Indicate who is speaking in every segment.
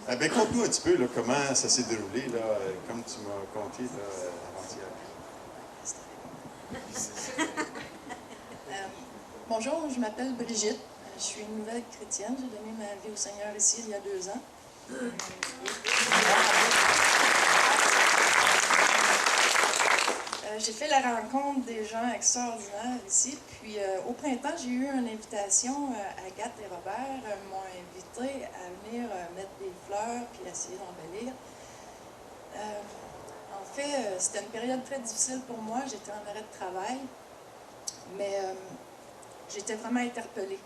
Speaker 1: Ben, conte-nous un petit peu là, comment ça s'est déroulé, là, comme tu m'as conté avant-hier.
Speaker 2: Bonjour, je m'appelle Brigitte. Je suis une nouvelle chrétienne. J'ai donné ma vie au Seigneur ici il y a 2 ans. J'ai fait la rencontre des gens extraordinaires ici. Puis au printemps, j'ai eu une invitation. Agathe et Robert m'ont invité à venir mettre des fleurs puis essayer d'embellir. En fait, c'était une période très difficile pour moi. J'étais en arrêt de travail. Mais j'étais vraiment interpellée.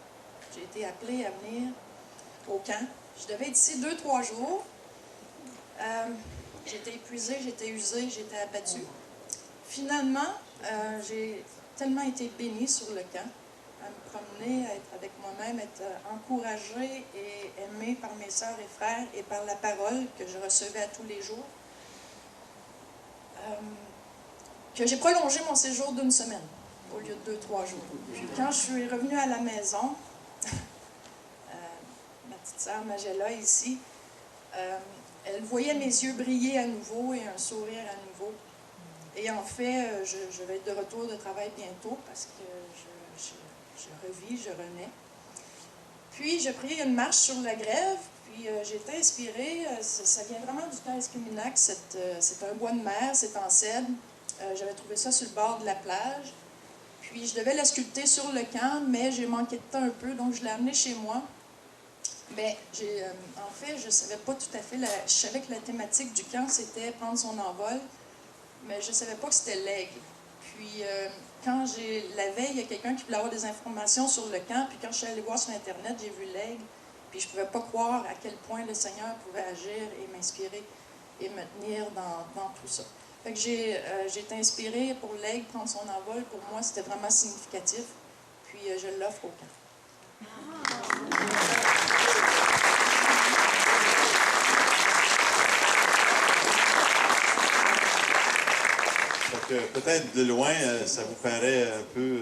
Speaker 2: J'ai été appelée à venir au camp. Je devais être ici 2-3 jours. J'étais épuisée, j'étais usée, j'étais abattue. Finalement, j'ai tellement été bénie sur le camp, à me promener, à être avec moi-même, être encouragée et aimée par mes sœurs et frères et par la parole que je recevais à tous les jours, que j'ai prolongé mon séjour d'1 semaine au lieu de 2-3 jours. Puis quand je suis revenue à la maison, ma petite sœur Magella ici, elle voyait mes yeux briller à nouveau et un sourire à nouveau. Et en fait, je vais être de retour de travail bientôt parce que je revis, je renais. Puis, j'ai pris une marche sur la grève, puis j'ai été inspirée. Ça vient vraiment du temps Escuminac. C'est un bois de mer, c'est en cèdre. J'avais trouvé ça sur le bord de la plage. Puis, je devais la sculpter sur le camp, mais j'ai manqué de temps un peu, donc je l'ai amenée chez moi. Mais en fait, je ne savais pas tout à fait. Je savais que la thématique du camp, c'était prendre son envol. Mais je ne savais pas que c'était l'aigle. Puis, la veille, il y a quelqu'un qui voulait avoir des informations sur le camp, puis quand je suis allée voir sur Internet, j'ai vu l'aigle, puis je ne pouvais pas croire à quel point le Seigneur pouvait agir et m'inspirer et me tenir dans tout ça. Fait que j'ai été inspirée pour l'aigle prendre son envol. Pour moi, c'était vraiment significatif. Puis, je l'offre au camp.
Speaker 1: Peut-être de loin, ça vous paraît un peu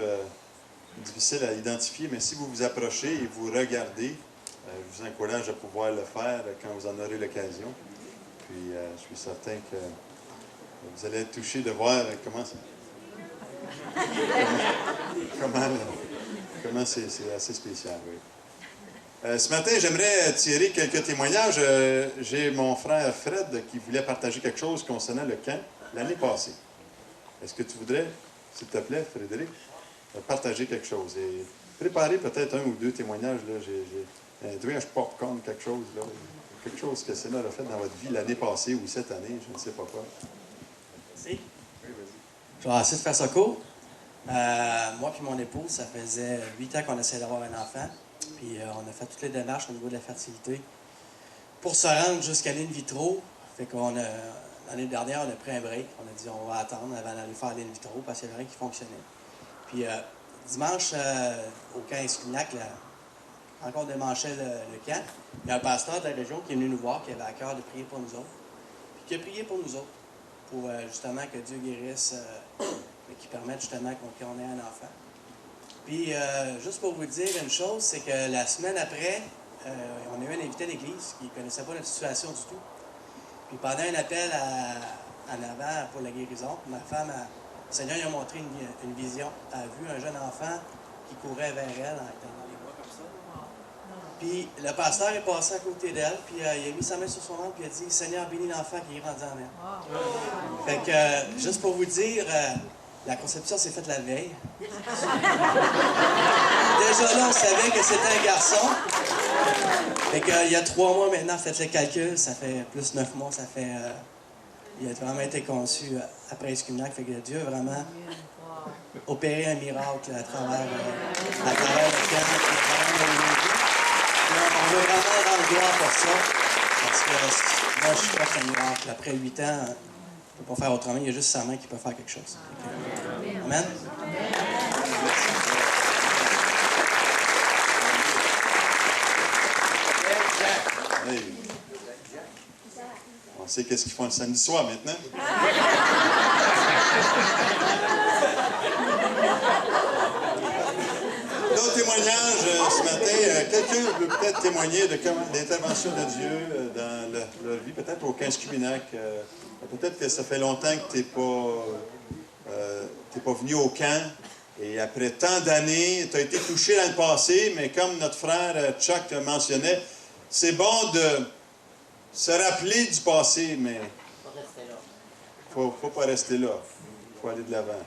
Speaker 1: difficile à identifier, mais si vous vous approchez et vous regardez, je vous encourage à pouvoir le faire quand vous en aurez l'occasion. Puis je suis certain que vous allez être touché de voir comment c'est assez spécial. Oui. Ce matin, j'aimerais tirer quelques témoignages. J'ai mon frère Fred qui voulait partager quelque chose concernant le camp l'année passée. Est-ce que tu voudrais, s'il te plaît, Frédéric, partager quelque chose et préparer peut-être 1 ou 2 témoignages. J'ai un drinch popcorn, quelque chose que le Seigneur a fait dans votre vie l'année passée ou cette année, je ne sais pas quoi.
Speaker 3: Merci. Oui, vas-y. Je vais essayer de faire ça court. Moi et mon épouse, ça faisait 8 ans qu'on essayait d'avoir un enfant. Puis on a fait toutes les démarches au niveau de la fertilité pour se rendre jusqu'à l'in vitro. Fait qu'on a... L'année dernière, on a pris un break. On a dit on va attendre avant d'aller faire l'in vitro parce qu'il y avait rien qui fonctionnait. Puis dimanche, au camp Escuminac, encore démanchait le camp. Il y a un pasteur de la région qui est venu nous voir, qui avait à cœur de prier pour nous autres. Puis qui a prié pour nous autres, pour justement que Dieu guérisse, qui permette justement qu'on ait un enfant. Puis juste pour vous dire une chose, c'est que la semaine après, on a eu un invité d'église qui ne connaissait pas notre situation du tout. Puis pendant un appel en avant pour la guérison, ma femme, le Seigneur lui a montré une vision. Elle a vu un jeune enfant qui courait vers elle dans les bois comme ça. Puis le pasteur est passé à côté d'elle, puis il a mis sa main sur son ventre, puis il a dit « Seigneur, bénis l'enfant qui est rendu en elle. » Fait que, juste pour vous dire, la conception s'est faite la veille. Déjà là, on savait que c'était un garçon. Fait qu'il y a 3 mois maintenant, faites le calcul, ça fait plus 9 mois, ça fait... il a vraiment été conçu après Escuminac. Fait que Dieu a vraiment opéré un miracle à travers le camp. On veut vraiment rendre gloire pour ça. Parce que moi, je crois que c'est un miracle. Après 8 ans, on ne peut pas faire autrement. Il y a juste sa main qui peut faire quelque chose. Amen.
Speaker 1: Hey. On sait qu'est-ce qu'ils font le samedi soir maintenant. D'autres témoignages ce matin. Quelqu'un veut peut-être témoigner de l'intervention de Dieu dans leur vie, peut-être au 15 Cuminac. Peut-être que ça fait longtemps que tu n'es pas venu au camp. Et après tant d'années, tu as été touché dans le passé, mais comme notre frère Chuck mentionnait, c'est bon de se rappeler du passé, mais il ne faut pas rester là. Il faut aller de l'avant.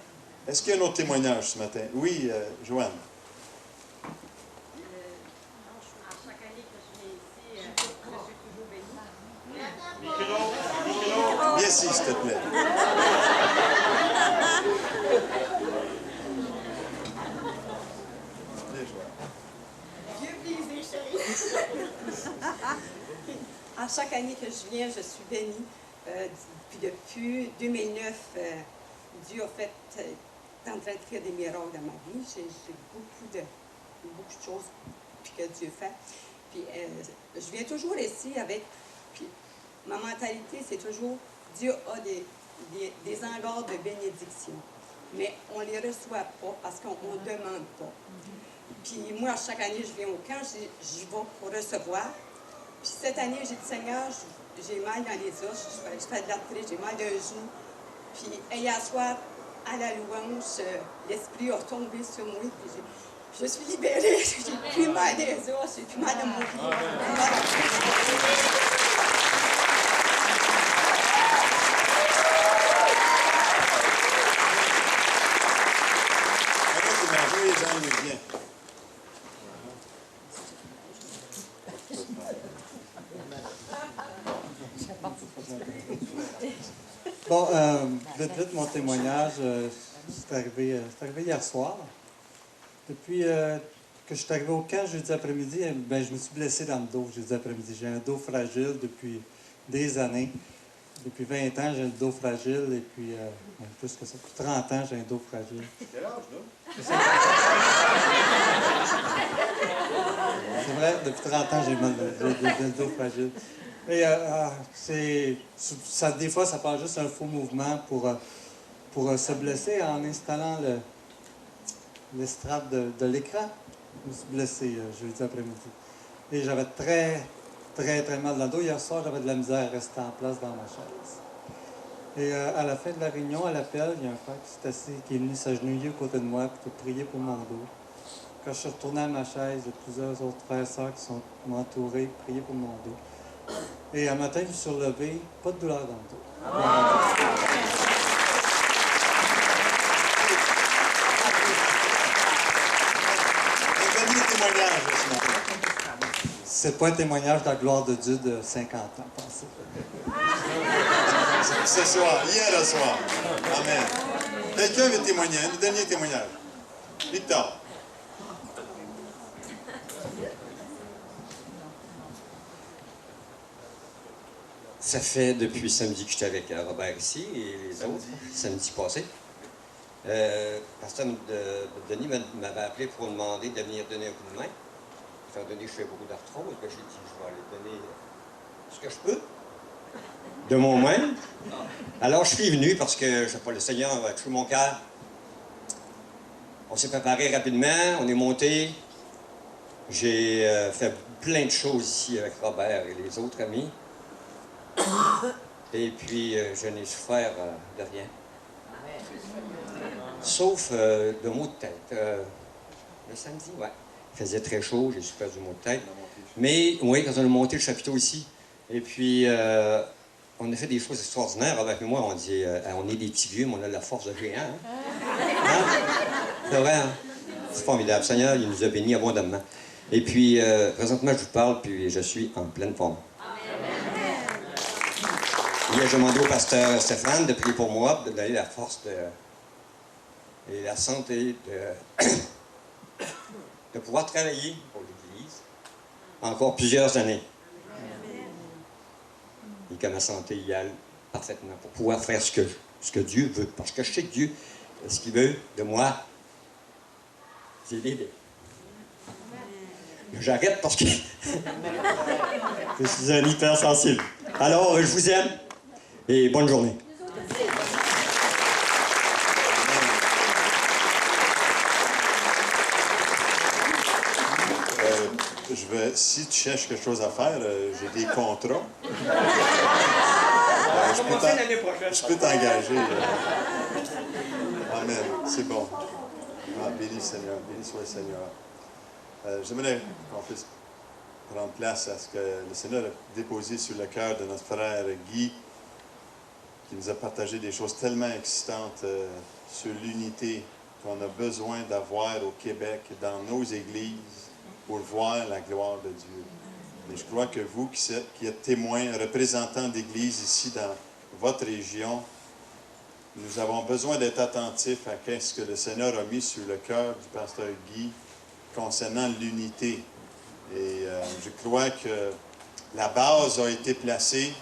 Speaker 1: Est-ce qu'il y a un autre témoignage ce matin? Oui, Joanne.
Speaker 4: Chaque année que je viens ici, je suis toujours bénie.
Speaker 1: Viens ici, s'il te plaît.
Speaker 4: Dieu plaisir, chérie. À chaque année que je viens, je suis bénie. Puis depuis 2009, Dieu a fait, est en train de faire des miracles dans ma vie. J'ai beaucoup de choses puis que Dieu fait. Puis je viens toujours ici avec, puis ma mentalité, c'est toujours, Dieu a des hangars de bénédiction. Mais on ne les reçoit pas parce qu'on ne demande pas. Puis moi, chaque année, je viens au camp, j'y vais pour recevoir. Puis cette année, j'ai dit, Seigneur, j'ai mal dans les os, je fais de l'arthrite, j'ai mal d'un genou. Puis hier soir, à la louange, l'Esprit a retombé sur moi, puis je suis libérée. J'ai plus mal des os, j'ai plus mal de mon pied.
Speaker 5: Bon, vite, mon témoignage, c'est arrivé hier soir. Depuis que je suis arrivé au camp jeudi après-midi, ben, je me suis blessé dans le dos jeudi après-midi. J'ai un dos fragile depuis des années. Depuis 20 ans, j'ai un dos fragile et puis, plus que ça, depuis 30 ans, j'ai un dos fragile.
Speaker 1: Quel âge, là?
Speaker 5: C'est vrai, depuis 30 ans, j'ai le dos fragile. Et des fois, ça passe juste un faux mouvement pour se blesser en installant l'estrade de l'écran. Je me suis blessé jeudi après-midi. Et j'avais très mal dans le dos. Hier soir, j'avais de la misère à rester en place dans ma chaise. Et à la fin de la réunion, à l'appel, il y a un frère qui s'est assis, qui est venu s'agenouiller à côté de moi pour prier pour mon dos. Quand je suis retourné à ma chaise, il y a plusieurs autres frères et sœurs qui sont m'entourés, prier pour mon dos. Et un matin, je me suis relevé, pas de douleur dans le dos. C'est pas un témoignage de la gloire de Dieu de 50 ans passé.
Speaker 1: Ce soir, hier soir. Amen. Quelqu'un veut témoigner, un dernier témoignage. Victor.
Speaker 6: Ça fait depuis samedi que j'étais avec Robert ici et les autres, samedi passé. Pasteur Denis m'avait appelé pour me demander de venir donner un coup de main. Étant donné que je fais beaucoup d'arthrose, j'ai dit je vais aller donner ce que je peux, de mon même. Alors je suis venu parce que, je sais pas, le Seigneur a touché mon cœur. On s'est préparé rapidement, on est monté. J'ai fait plein de choses ici avec Robert et les autres amis. Et puis, je n'ai souffert de rien. Sauf de maux de tête. Le samedi, ouais. Il faisait très chaud, j'ai souffert du maux de tête. Mais, oui, quand on a monté le chapiteau ici, et puis, on a fait des choses extraordinaires. Avec moi, on dit, on est des petits vieux, mais on a la force de géant. Hein? C'est vrai, hein? C'est formidable. Seigneur, il nous a bénis abondamment. Et puis, présentement, je vous parle, puis je suis en pleine forme. Hier, j'ai demandé au pasteur Stéphane de prier pour moi, de donner la force et la santé de pouvoir travailler pour l'Église encore plusieurs années. Et que ma santé y aille parfaitement pour pouvoir faire ce que Dieu veut. Parce que je sais que Dieu, ce qu'il veut de moi, c'est l'aider. J'arrête parce que je suis un hypersensible. Alors, je vous aime. Et bonne journée.
Speaker 1: si tu cherches quelque chose à faire, j'ai des contrats. Je peux t'engager. Amen. C'est bon. Ah, béni Seigneur. Béni soit le Seigneur. J'aimerais qu'on puisse prendre place à ce que le Seigneur a déposé sur le cœur de notre frère Guy, qui nous a partagé des choses tellement excitantes sur l'unité qu'on a besoin d'avoir au Québec, dans nos églises, pour voir la gloire de Dieu. Et je crois que vous, qui êtes témoins, représentants d'églises ici dans votre région, nous avons besoin d'être attentifs à ce que le Seigneur a mis sur le cœur du pasteur Guy concernant l'unité. Et je crois que la base a été placée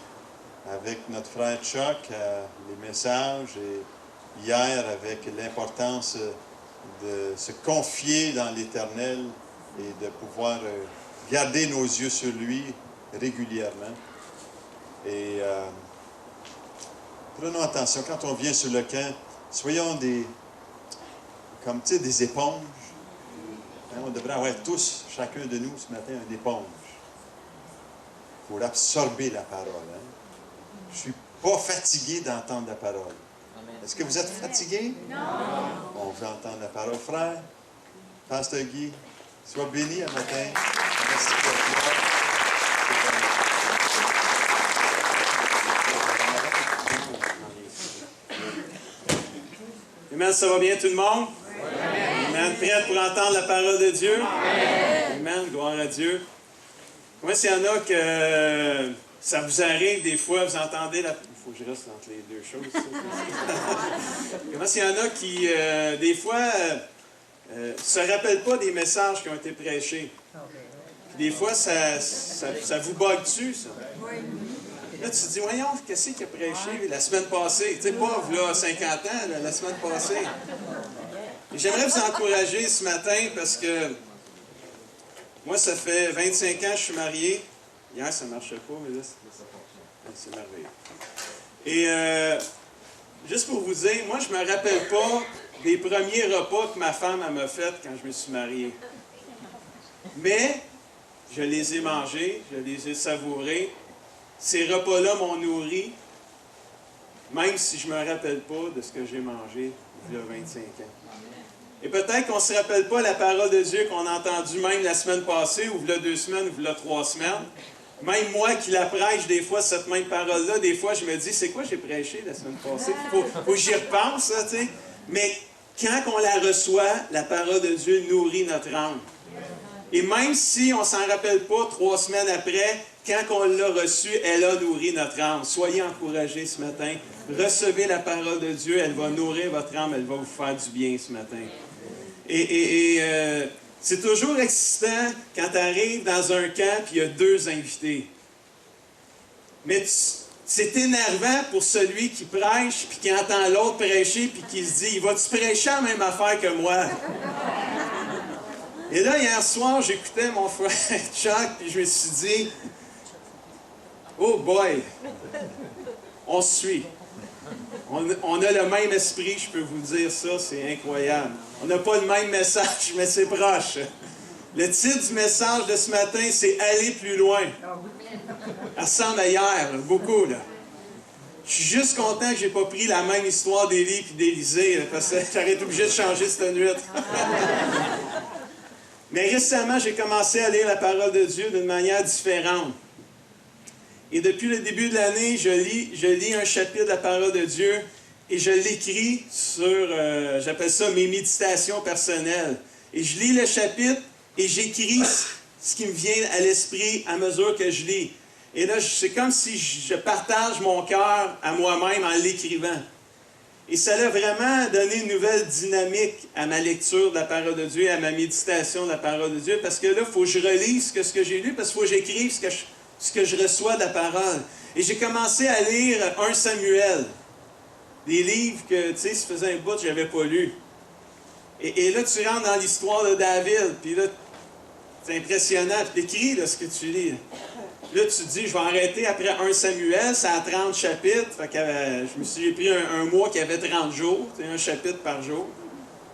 Speaker 1: avec notre frère Chuck, les messages, et hier avec l'importance de se confier dans l'Éternel et de pouvoir garder nos yeux sur lui régulièrement. Et prenons attention, quand on vient sur le camp, soyons des éponges. On devrait avoir tous, chacun de nous, ce matin, une éponge pour absorber la parole. Je ne suis pas fatigué d'entendre la parole. Est-ce que vous êtes fatigué? Non. On veut entendre la parole. Frère, pasteur Guy, sois béni un matin. Merci pour toi.
Speaker 7: Amen, ça va bien tout le monde? Amen. Prêt pour entendre la parole de Dieu? Amen, gloire à Dieu. Comment s'il y en a que ça vous arrive des fois, vous entendez la... Il faut que je reste entre les deux choses. Comment s'il y en a qui, des fois, ne se rappellent pas des messages qui ont été prêchés? Puis des fois, ça vous bug dessus, ça? Là, tu te dis, voyons, qu'est-ce qu'il a prêché la semaine passée? Tu sais, pas là, 50 ans, la semaine passée. Et j'aimerais vous encourager ce matin parce que moi, ça fait 25 ans que je suis marié. Hier, ça ne marchait pas, mais là, c'est merveilleux. Et juste pour vous dire, moi, je ne me rappelle pas des premiers repas que ma femme m'a fait quand je me suis marié. Mais je les ai mangés, je les ai savourés. Ces repas-là m'ont nourri, même si je ne me rappelle pas de ce que j'ai mangé il y a 25 ans. Et peut-être qu'on ne se rappelle pas la parole de Dieu qu'on a entendue même la semaine passée, ou il y a 2 semaines, ou il y a 3 semaines. Même moi qui la prêche des fois, cette même parole-là, des fois je me dis, c'est quoi j'ai prêché la semaine passée? Faut que j'y repense, tu sais. Mais quand on la reçoit, la parole de Dieu nourrit notre âme. Et même si on ne s'en rappelle pas 3 semaines après, quand on l'a reçue, elle a nourri notre âme. Soyez encouragés ce matin. Recevez la parole de Dieu, elle va nourrir votre âme, elle va vous faire du bien ce matin. Et c'est toujours excitant quand tu arrives dans un camp et il y a 2 invités. Mais c'est énervant pour celui qui prêche puis qui entend l'autre prêcher puis qui se dit, vas-tu prêcher la même affaire que moi? Et là, hier soir, j'écoutais mon frère Chuck puis je me suis dit, oh boy, on se suit. On a le même esprit, je peux vous dire ça, c'est incroyable. On n'a pas le même message, mais c'est proche. Le titre du message de ce matin, c'est « Aller plus loin ». Elle ressemble à hier, beaucoup, là. Je suis juste content que je n'ai pas pris la même histoire d'Élie et d'Élisée, parce que j'aurais été obligé de changer cette nuit. Mais récemment, j'ai commencé à lire la parole de Dieu d'une manière différente. Et depuis le début de l'année, je lis un chapitre de la parole de Dieu et je l'écris sur, j'appelle ça mes méditations personnelles. Et je lis le chapitre et j'écris ce qui me vient à l'esprit à mesure que je lis. Et là, c'est comme si je partage mon cœur à moi-même en l'écrivant. Et ça a vraiment donné une nouvelle dynamique à ma lecture de la parole de Dieu, à ma méditation de la parole de Dieu, parce que là, il faut que je relise ce que j'ai lu, parce qu'il faut que j'écrive ce que je reçois de la parole. Et j'ai commencé à lire 1 Samuel, des livres que, tu sais, ça faisait un bout que je n'avais pas lu. Et là, tu rentres dans l'histoire de David, puis là, c'est impressionnant, puis t'écris ce que tu lis. Là, tu te dis, je vais arrêter après 1 Samuel, ça a 30 chapitres. Fait que j'ai pris un mois qui avait 30 jours, un chapitre par jour.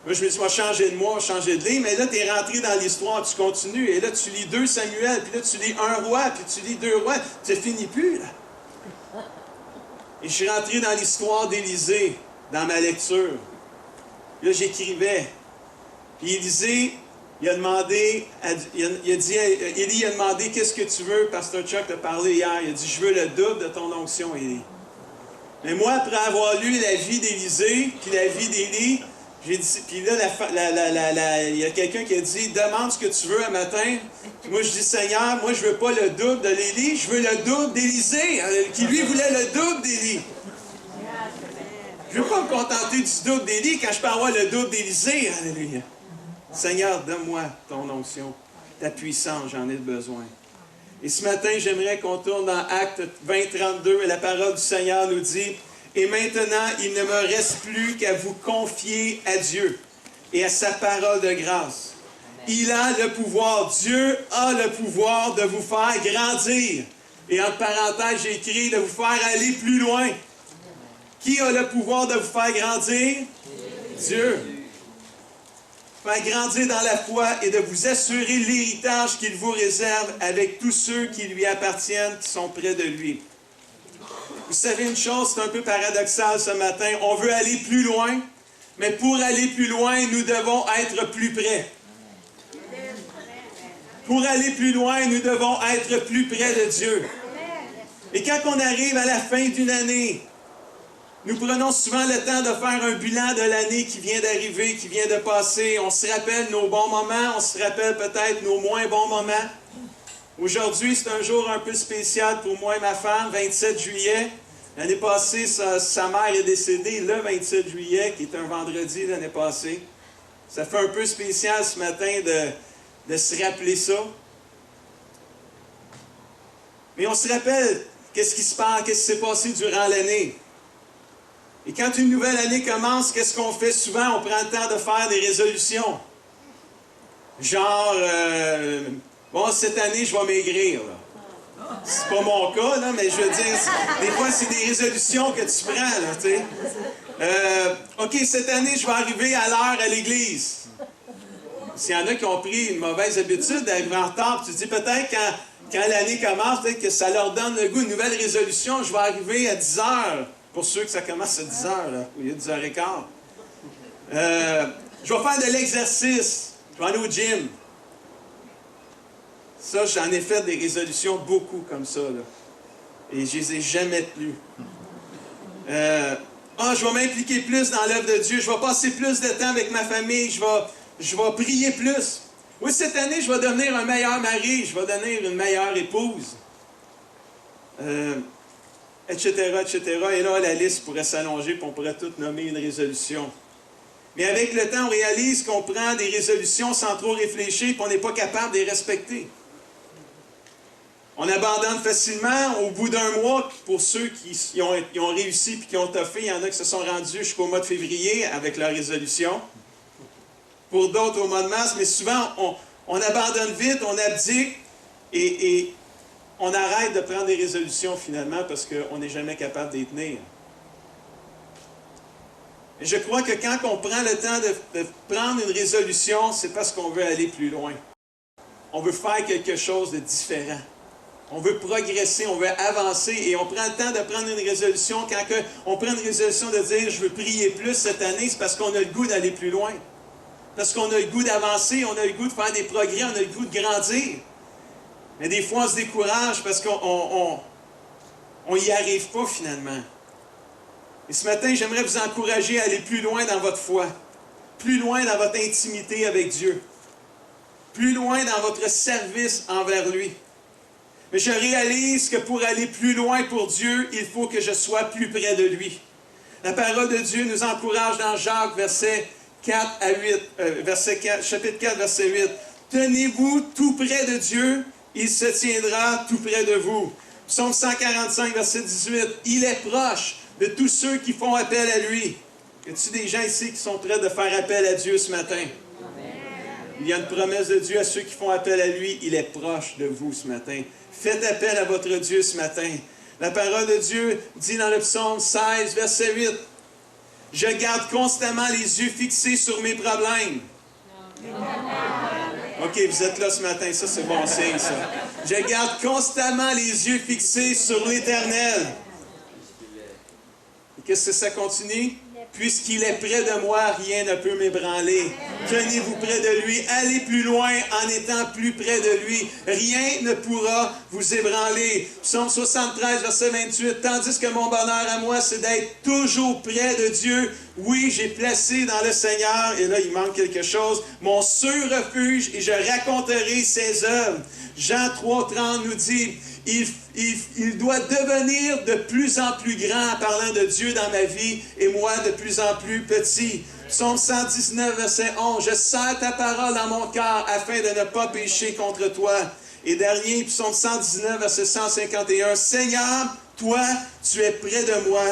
Speaker 7: Moi, je me dis, moi, changer de mois, changer de livre. Mais là, tu es rentré dans l'histoire, tu continues. Et là, tu lis 2 Samuel, puis là, tu lis 1 roi, puis tu lis 2 rois. Tu ne finis plus, là. Et je suis rentré dans l'histoire d'Élisée, dans ma lecture. Là, j'écrivais. Puis Élisée, il a demandé, Élie a demandé, qu'est-ce que tu veux? Pasteur Chuck t'a parlé hier. Il a dit, je veux le double de ton onction, Élie. Mais moi, après avoir lu la vie d'Élisée, puis la vie d'Élie, j'ai dit, puis là, il y a quelqu'un qui a dit, demande ce que tu veux un matin. Puis moi, je dis, Seigneur, moi, je veux pas le double de l'Élie, je veux le double d'Élisée, qui lui voulait le double d'Élie. Je ne veux pas me contenter du double d'Élie quand je peux avoir le double d'Élisée. Alléluia. Seigneur, donne-moi ton onction, ta puissance, j'en ai besoin. Et ce matin, j'aimerais qu'on tourne dans Actes 20-32 et la parole du Seigneur nous dit, « Et maintenant, il ne me reste plus qu'à vous confier à Dieu et à sa parole de grâce. Il a le pouvoir, Dieu a le pouvoir de vous faire grandir. » Et entre parenthèses, j'ai écrit de vous faire aller plus loin. Qui a le pouvoir de vous faire grandir? Dieu. Faire grandir dans la foi et de vous assurer l'héritage qu'il vous réserve avec tous ceux qui lui appartiennent, qui sont près de lui. Vous savez une chose, c'est un peu paradoxal ce matin. On veut aller plus loin, mais pour aller plus loin, nous devons être plus près. Pour aller plus loin, nous devons être plus près de Dieu. Et quand on arrive à la fin d'une année, nous prenons souvent le temps de faire un bilan de l'année qui vient d'arriver, qui vient de passer. On se rappelle nos bons moments, on se rappelle peut-être nos moins bons moments. Aujourd'hui, c'est un jour un peu spécial pour moi et ma femme, 27 juillet. L'année passée, sa mère est décédée le 27 juillet, qui est un vendredi l'année passée. Ça fait un peu spécial ce matin de se rappeler ça. Mais on se rappelle qu'est-ce qui se passe, qu'est-ce qui s'est passé durant l'année. Et quand une nouvelle année commence, qu'est-ce qu'on fait souvent? On prend le temps de faire des résolutions. Genre, bon, cette année, je vais maigrir. Là. C'est pas mon cas, là, mais je veux dire, des fois, c'est des résolutions que tu prends, là, tu sais. OK, cette année, je vais arriver à l'heure à l'église. S'il y en a qui ont pris une mauvaise habitude d'arriver en retard, tu te dis peut-être quand l'année commence, peut-être que ça leur donne le goût, une nouvelle résolution, je vais arriver à 10 heures. Pour ceux que ça commence à 10 heures, là, au lieu de 10h15. Je vais faire de l'exercice. Je vais aller au gym. Ça, j'en ai fait des résolutions beaucoup comme ça. Là. Et je les ai jamais tenues. Je vais m'impliquer plus dans l'œuvre de Dieu. Je vais passer plus de temps avec ma famille. Je vais prier plus. Oui, cette année, je vais devenir un meilleur mari. Je vais devenir une meilleure épouse. Etc., etc. Et là, la liste pourrait s'allonger, puis on pourrait tout nommer une résolution. Mais avec le temps, on réalise qu'on prend des résolutions sans trop réfléchir, puis on n'est pas capable de les respecter. On abandonne facilement au bout d'un mois, pour ceux qui ont réussi et qui ont toffé, il y en a qui se sont rendus jusqu'au mois de février avec leur résolution. Pour d'autres, au mois de mars, mais souvent, on abandonne vite, on abdique, et on arrête de prendre des résolutions finalement parce qu'on n'est jamais capable d'y tenir. Et je crois que quand on prend le temps de prendre une résolution, c'est parce qu'on veut aller plus loin. On veut faire quelque chose de différent. On veut progresser, on veut avancer et on prend le temps de prendre une résolution. Quand on prend une résolution de dire « je veux prier plus cette année », c'est parce qu'on a le goût d'aller plus loin. Parce qu'on a le goût d'avancer, on a le goût de faire des progrès, on a le goût de grandir. Mais des fois, on se décourage parce qu'on n'y arrive pas finalement. Et ce matin, j'aimerais vous encourager à aller plus loin dans votre foi, plus loin dans votre intimité avec Dieu, plus loin dans votre service envers lui. Mais je réalise que pour aller plus loin pour Dieu, il faut que je sois plus près de lui. La parole de Dieu nous encourage dans Jacques, chapitre 4, verset 8. « Tenez-vous tout près de Dieu, il se tiendra tout près de vous. » Psaume 145, verset 18. « Il est proche de tous ceux qui font appel à lui. » Y a-t-il des gens ici qui sont prêts de faire appel à Dieu ce matin? Amen. Il y a une promesse de Dieu à ceux qui font appel à lui. Il est proche de vous ce matin. Faites appel à votre Dieu ce matin. La parole de Dieu dit dans le psaume 16, verset 8. « Je garde constamment les yeux fixés sur mes problèmes. OK, vous êtes là ce matin, ça c'est bon signe, ça. Je garde constamment les yeux fixés sur l'Éternel. Et qu'est-ce que ça continue? Puisqu'il est près de moi, rien ne peut m'ébranler. Tenez-vous près de lui, allez plus loin en étant plus près de lui. Rien ne pourra vous ébranler. Psaume 73, verset 28. Tandis que mon bonheur à moi, c'est d'être toujours près de Dieu. Oui, j'ai placé dans le Seigneur, et là il manque quelque chose, mon sûr refuge, et je raconterai ses œuvres. Jean 3,30 nous dit, il doit devenir de plus en plus grand en parlant de Dieu dans ma vie et moi de plus en plus petit. Psaume 119, verset 11. Je serre ta parole dans mon cœur afin de ne pas pécher contre toi. Et dernier, Psaume 119, verset 151. Seigneur, toi, tu es près de moi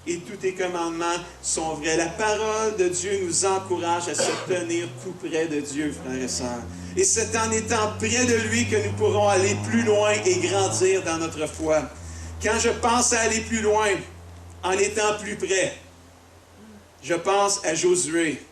Speaker 7: et tous tes commandements sont vrais. La parole de Dieu nous encourage à se tenir tout près de Dieu, frères et sœurs. Et c'est en étant près de lui que nous pourrons aller plus loin et grandir dans notre foi. Quand je pense à aller plus loin, en étant plus près, je pense à Josué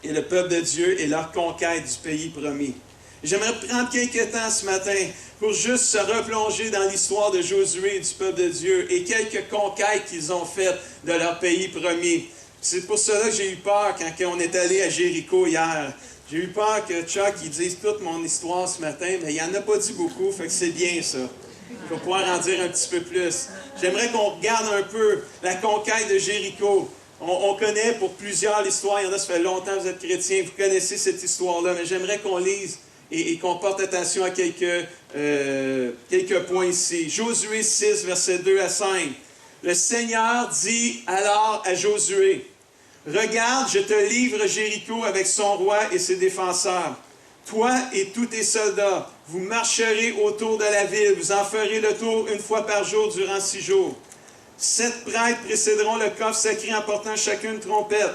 Speaker 7: et le peuple de Dieu et leur conquête du pays promis. J'aimerais prendre quelques temps ce matin pour juste se replonger dans l'histoire de Josué et du peuple de Dieu et quelques conquêtes qu'ils ont faites de leur pays promis. C'est pour cela que j'ai eu peur quand on est allé à Jéricho hier. J'ai eu peur que Chuck il dise toute mon histoire ce matin, mais il n'en a pas dit beaucoup, fait que c'est bien ça. Je vais pouvoir en dire un petit peu plus. J'aimerais qu'on regarde un peu la conquête de Jéricho. On connaît pour plusieurs l'histoire, il y en a, ça fait longtemps que vous êtes chrétiens, vous connaissez cette histoire-là, mais j'aimerais qu'on lise et qu'on porte attention à quelques points ici. Josué 6, versets 2 à 5. Le Seigneur dit alors à Josué, « Regarde, je te livre Jéricho avec son roi et ses défenseurs. Toi et tous tes soldats, vous marcherez autour de la ville, vous en ferez le tour une fois par jour durant 6 jours. 7 prêtres précéderont le coffre sacré en portant chacune une trompette.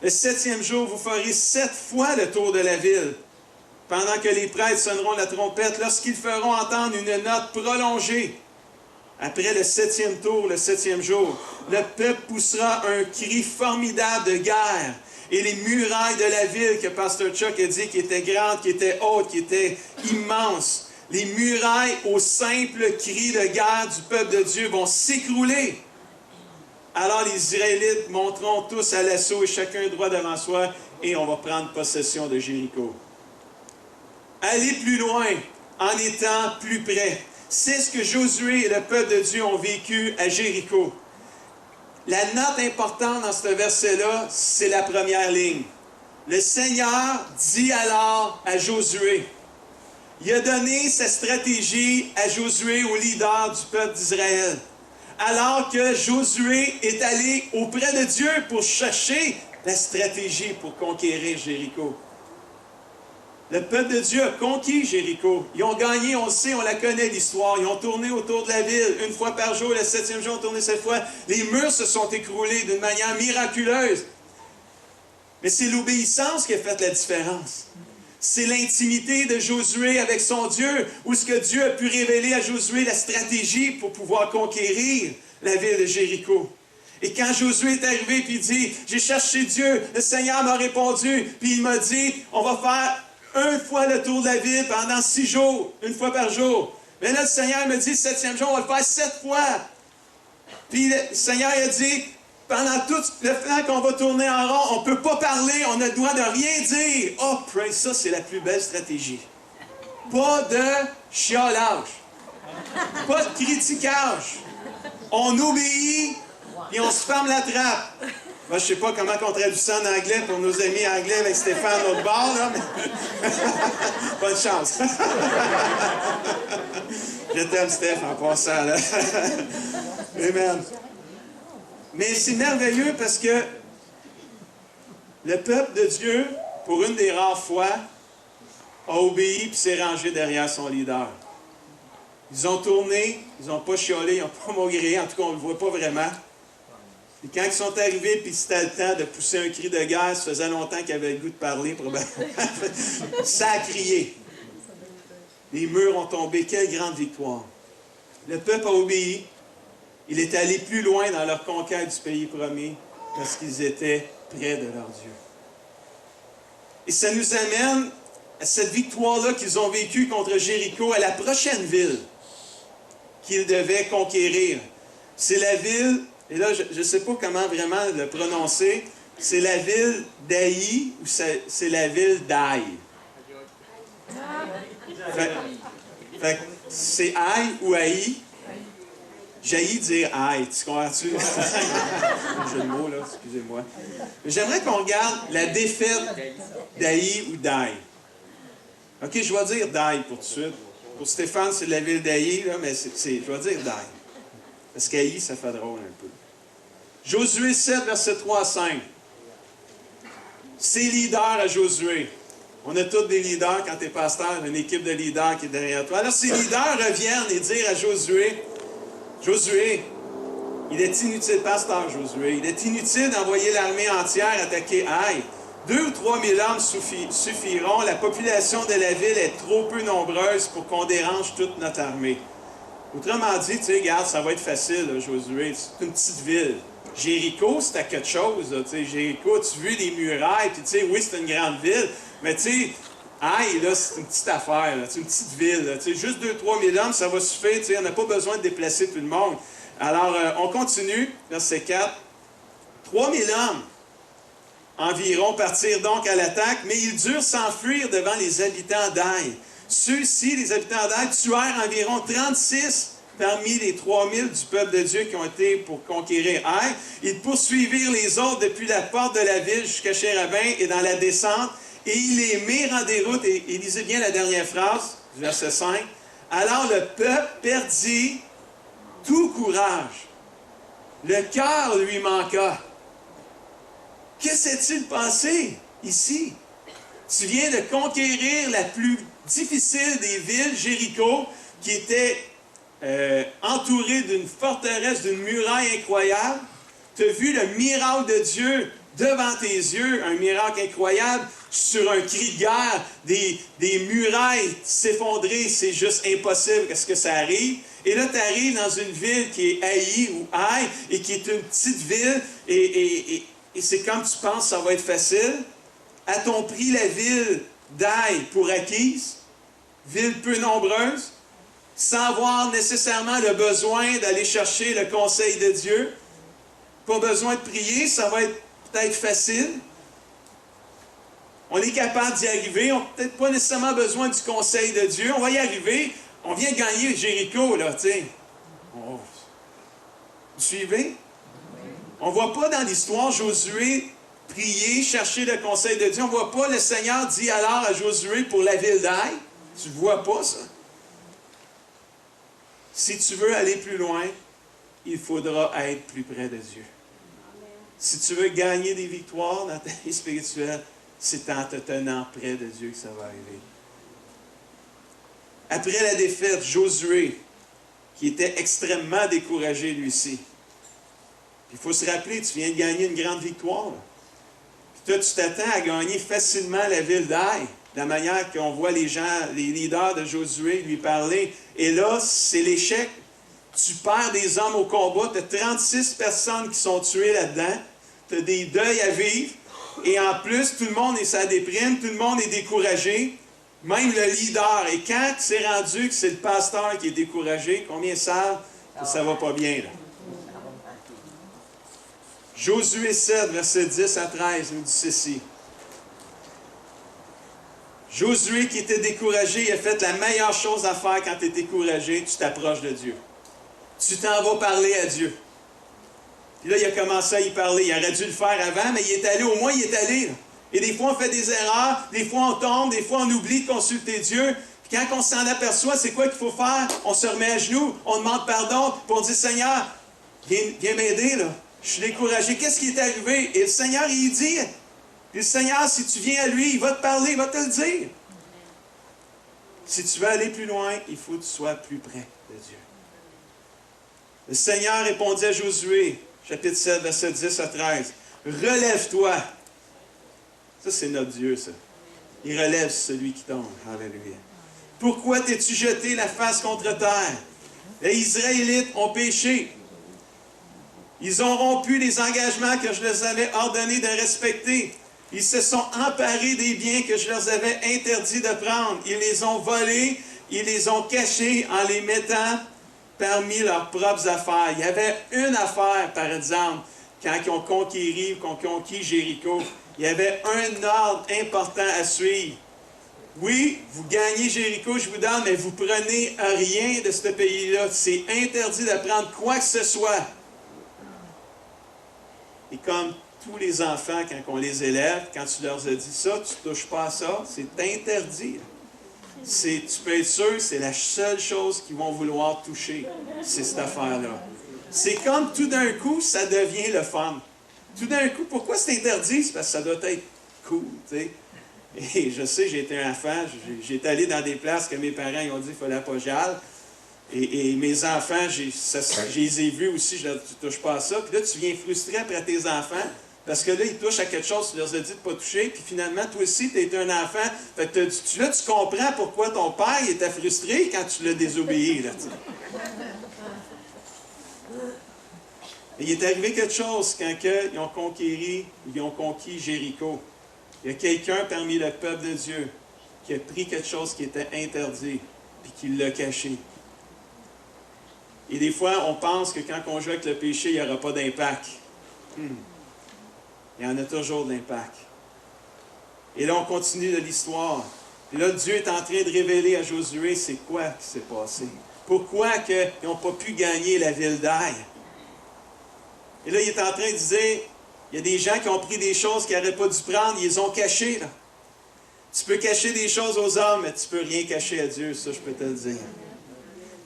Speaker 7: Le 7e jour, vous ferez 7 fois le tour de la ville. Pendant que les prêtres sonneront la trompette, lorsqu'ils feront entendre une note prolongée, après le 7e tour, le 7e jour, le peuple poussera un cri formidable de guerre. Et les murailles de la ville que Pasteur Chuck a dit qui étaient grandes, qui étaient hautes, qui étaient immenses, les murailles au simple cri de guerre du peuple de Dieu vont s'écrouler. Alors les Israélites monteront tous à l'assaut et chacun droit devant soi et on va prendre possession de Jéricho. Allez plus loin en étant plus près. C'est ce que Josué et le peuple de Dieu ont vécu à Jéricho. La note importante dans ce verset-là, c'est la première ligne. Le Seigneur dit alors à Josué. Il a donné sa stratégie à Josué, au leader du peuple d'Israël. Alors que Josué est allé auprès de Dieu pour chercher la stratégie pour conquérir Jéricho. Le peuple de Dieu a conquis Jéricho. Ils ont gagné, on le sait, on la connaît l'histoire. Ils ont tourné autour de la ville une fois par jour. Le 7e jour, ils ont tourné 7 fois. Les murs se sont écroulés d'une manière miraculeuse. Mais c'est l'obéissance qui a fait la différence. C'est l'intimité de Josué avec son Dieu, où ce que Dieu a pu révéler à Josué la stratégie pour pouvoir conquérir la ville de Jéricho. Et quand Josué est arrivé et il dit, j'ai cherché Dieu, le Seigneur m'a répondu, puis il m'a dit, on va faire une fois le tour de la ville pendant 6 jours, une fois par jour. Mais là, le Seigneur me dit, le 7e jour, on va le faire 7 fois. Puis le Seigneur a dit, pendant tout le temps qu'on va tourner en rond, on ne peut pas parler, on a le droit de rien dire. Oh, praise, ça, c'est la plus belle stratégie. Pas de chiolage. Pas de critiquage. On obéit et on se ferme la trappe. Moi, je ne sais pas comment on traduit ça en anglais pour nos amis anglais avec Stéphane au bord, là, mais... Bonne chance. Je t'aime, Steph, en passant, là. Amen. Mais c'est merveilleux parce que le peuple de Dieu, pour une des rares fois, a obéi et s'est rangé derrière son leader. Ils ont tourné, ils n'ont pas chiolé, ils n'ont pas maugré, en tout cas on ne le voit pas vraiment. Et quand ils sont arrivés, puis c'était le temps de pousser un cri de guerre, ça faisait longtemps qu'ils avaient le goût de parler, probablement. Ça a crié. Les murs ont tombé, quelle grande victoire. Le peuple a obéi. Il est allé plus loin dans leur conquête du pays promis. parce qu'ils étaient près de leur Dieu. Et ça nous amène à cette victoire-là qu'ils ont vécue contre Jéricho, à la prochaine ville qu'ils devaient conquérir. C'est la ville, et là je ne sais pas comment vraiment le prononcer, c'est la ville d'Aï ou c'est la ville d'Aï? Fait que c'est Aï ou Aï? J'haïs dire Aïe, tu comprends-tu? Un jeu de mots, là, excusez-moi. J'aimerais qu'on regarde la défaite d'Aï ou d'Aï. OK, je vais dire d'Aï pour tout de suite. Pour Stéphane, c'est la ville d'Aï, là, mais je vais dire d'Aï. Parce qu'Aï, ça fait drôle un peu. Josué 7, verset 3 à 5. Ses leaders à Josué. On a tous des leaders quand tu es pasteur, une équipe de leaders qui est derrière toi. Alors, ces leaders reviennent et disent à Josué, Josué, il est inutile, pasteur Josué, il est inutile d'envoyer l'armée entière attaquer Aï. 2 ou 3 000 hommes suffiront. La population de la ville est trop peu nombreuse pour qu'on dérange toute notre armée. Autrement dit, tu sais, regarde, ça va être facile, là, Josué. C'est une petite ville. Jéricho, c'était quelque chose. Là, Jéricho, tu vois les murailles, puis tu sais, oui, c'est une grande ville, mais tu sais, Aïe, là, c'est une petite affaire, c'est une petite ville. Là, juste 2 000 à 3 000 hommes, ça va suffire. On n'a pas besoin de déplacer tout le monde. Alors, on continue, verset 4. 3 000 hommes environ partirent donc à l'attaque, mais ils durent s'enfuir devant les habitants d'Aï. Ceux-ci, les habitants d'Aï, tuèrent environ 36 parmi les 3 000 du peuple de Dieu qui ont été pour conquérir Aï. Ils poursuivirent les autres depuis la porte de la ville jusqu'à Chérabin et dans la descente, et ils les mirent en déroute. Et lisez bien la dernière phrase, verset 5. Alors le peuple perdit tout courage. Le cœur lui manqua. Que s'est-il passé ici? Tu viens de conquérir la plus difficile des villes, Jéricho, qui était entourée d'une forteresse, d'une muraille incroyable. Tu as vu le miracle de Dieu devant tes yeux, un miracle incroyable, sur un cri de guerre, des murailles s'effondrer, c'est juste impossible qu'est-ce que ça arrive. Et là, tu arrives dans une ville qui est Aï ou Aï, et qui est une petite ville, et c'est comme tu penses ça va être facile. A-t-on pris la ville d'Aï pour acquise, ville peu nombreuse, sans avoir nécessairement le besoin d'aller chercher le conseil de Dieu? Pas besoin de prier, ça va être peut-être facile. On est capable d'y arriver, on n'a peut-être pas nécessairement besoin du conseil de Dieu, on va y arriver. On vient de gagner Jéricho, là, tu sais. Vous suivez? On ne voit pas dans l'histoire Josué prier, chercher le conseil de Dieu. On ne voit pas le Seigneur dit alors à Josué pour la ville d'Aï. Tu ne vois pas ça. Si tu veux aller plus loin, il faudra être plus près de Dieu. Si tu veux gagner des victoires dans ta vie spirituelle, c'est en te tenant près de Dieu que ça va arriver. Après la défaite, Josué, qui était extrêmement découragé lui aussi. Il faut se rappeler, tu viens de gagner une grande victoire. Puis toi, tu t'attends à gagner facilement la ville d'Aï, de la manière qu'on voit les gens, les leaders de Josué lui parler. Et là, c'est l'échec. Tu perds des hommes au combat, tu as 36 personnes qui sont tuées là-dedans, tu as des deuils à vivre, et en plus, tout le monde est sa déprime, tout le monde est découragé, même le leader. Et quand c'est rendu que c'est le pasteur qui est découragé, combien savent que ça ne va pas bien, là? Josué 7, versets 10 à 13, nous dit ceci. Josué qui était découragé, il a fait la meilleure chose à faire quand tu es découragé, tu t'approches de Dieu. Tu t'en vas parler à Dieu. Puis là, il a commencé à y parler. Il aurait dû le faire avant, mais il est allé, au moins il est allé. Là. Et des fois, on fait des erreurs, des fois, on tombe, des fois, on oublie de consulter Dieu. Puis quand on s'en aperçoit, c'est quoi qu'il faut faire? On se remet à genoux, on demande pardon, puis on dit, Seigneur, viens m'aider, là. Je suis découragé. Qu'est-ce qui est arrivé? Et le Seigneur, il dit, puis le Seigneur, si tu viens à lui, il va te parler, il va te le dire. Si tu veux aller plus loin, il faut que tu sois plus près de Dieu. Le Seigneur répondit à Josué, chapitre 7, verset 10 à 13. Relève-toi. Ça, c'est notre Dieu, ça. Il relève celui qui tombe. Alléluia. Pourquoi t'es-tu jeté la face contre terre? Les Israélites ont péché. Ils ont rompu les engagements que je leur avais ordonné de respecter. Ils se sont emparés des biens que je leur avais interdit de prendre. Ils les ont volés, ils les ont cachés en les mettant parmi leurs propres affaires. Il y avait une affaire, par exemple, quand ils ont conquis Jéricho. Il y avait un ordre important à suivre. Oui, vous gagnez Jéricho, je vous donne, mais vous prenez rien de ce pays-là. C'est interdit de prendre quoi que ce soit. Et comme tous les enfants, quand on les élève, quand tu leur as dit ça, tu ne touches pas à ça, c'est interdit. Tu peux être sûr que c'est la seule chose qu'ils vont vouloir toucher, c'est cette affaire-là. C'est comme tout d'un coup, ça devient le fun. Tout d'un coup, pourquoi c'est interdit? C'est parce que ça doit être cool, tu sais. Et je sais, j'ai été un enfant, j'étais allé dans des places que mes parents ils ont dit qu'il fallait pas j'y aille. Et mes enfants, je les ai vus aussi, je leur dis, tu ne touches pas à ça. Puis là, tu viens frustré après tes enfants, parce que là, ils touchent à quelque chose, tu leur as dit de ne pas toucher, puis finalement, toi aussi, tu as été un enfant. Fait que là, tu comprends pourquoi ton père il était frustré quand tu l'as désobéi. Là, et il est arrivé quelque chose quand ils ont conquis Jéricho. Il y a quelqu'un parmi le peuple de Dieu qui a pris quelque chose qui était interdit, puis qui l'a caché. Et des fois, on pense que quand on joue avec le péché, il n'y aura pas d'impact. Il y en a toujours de l'impact. Et là, on continue de l'histoire. Et là, Dieu est en train de révéler à Josué c'est quoi qui s'est passé. Pourquoi ils n'ont pas pu gagner la ville d'Aï. Et là, il est en train de dire, il y a des gens qui ont pris des choses qu'ils n'auraient pas dû prendre, ils les ont cachées. Là. Tu peux cacher des choses aux hommes, mais tu ne peux rien cacher à Dieu, ça je peux te le dire.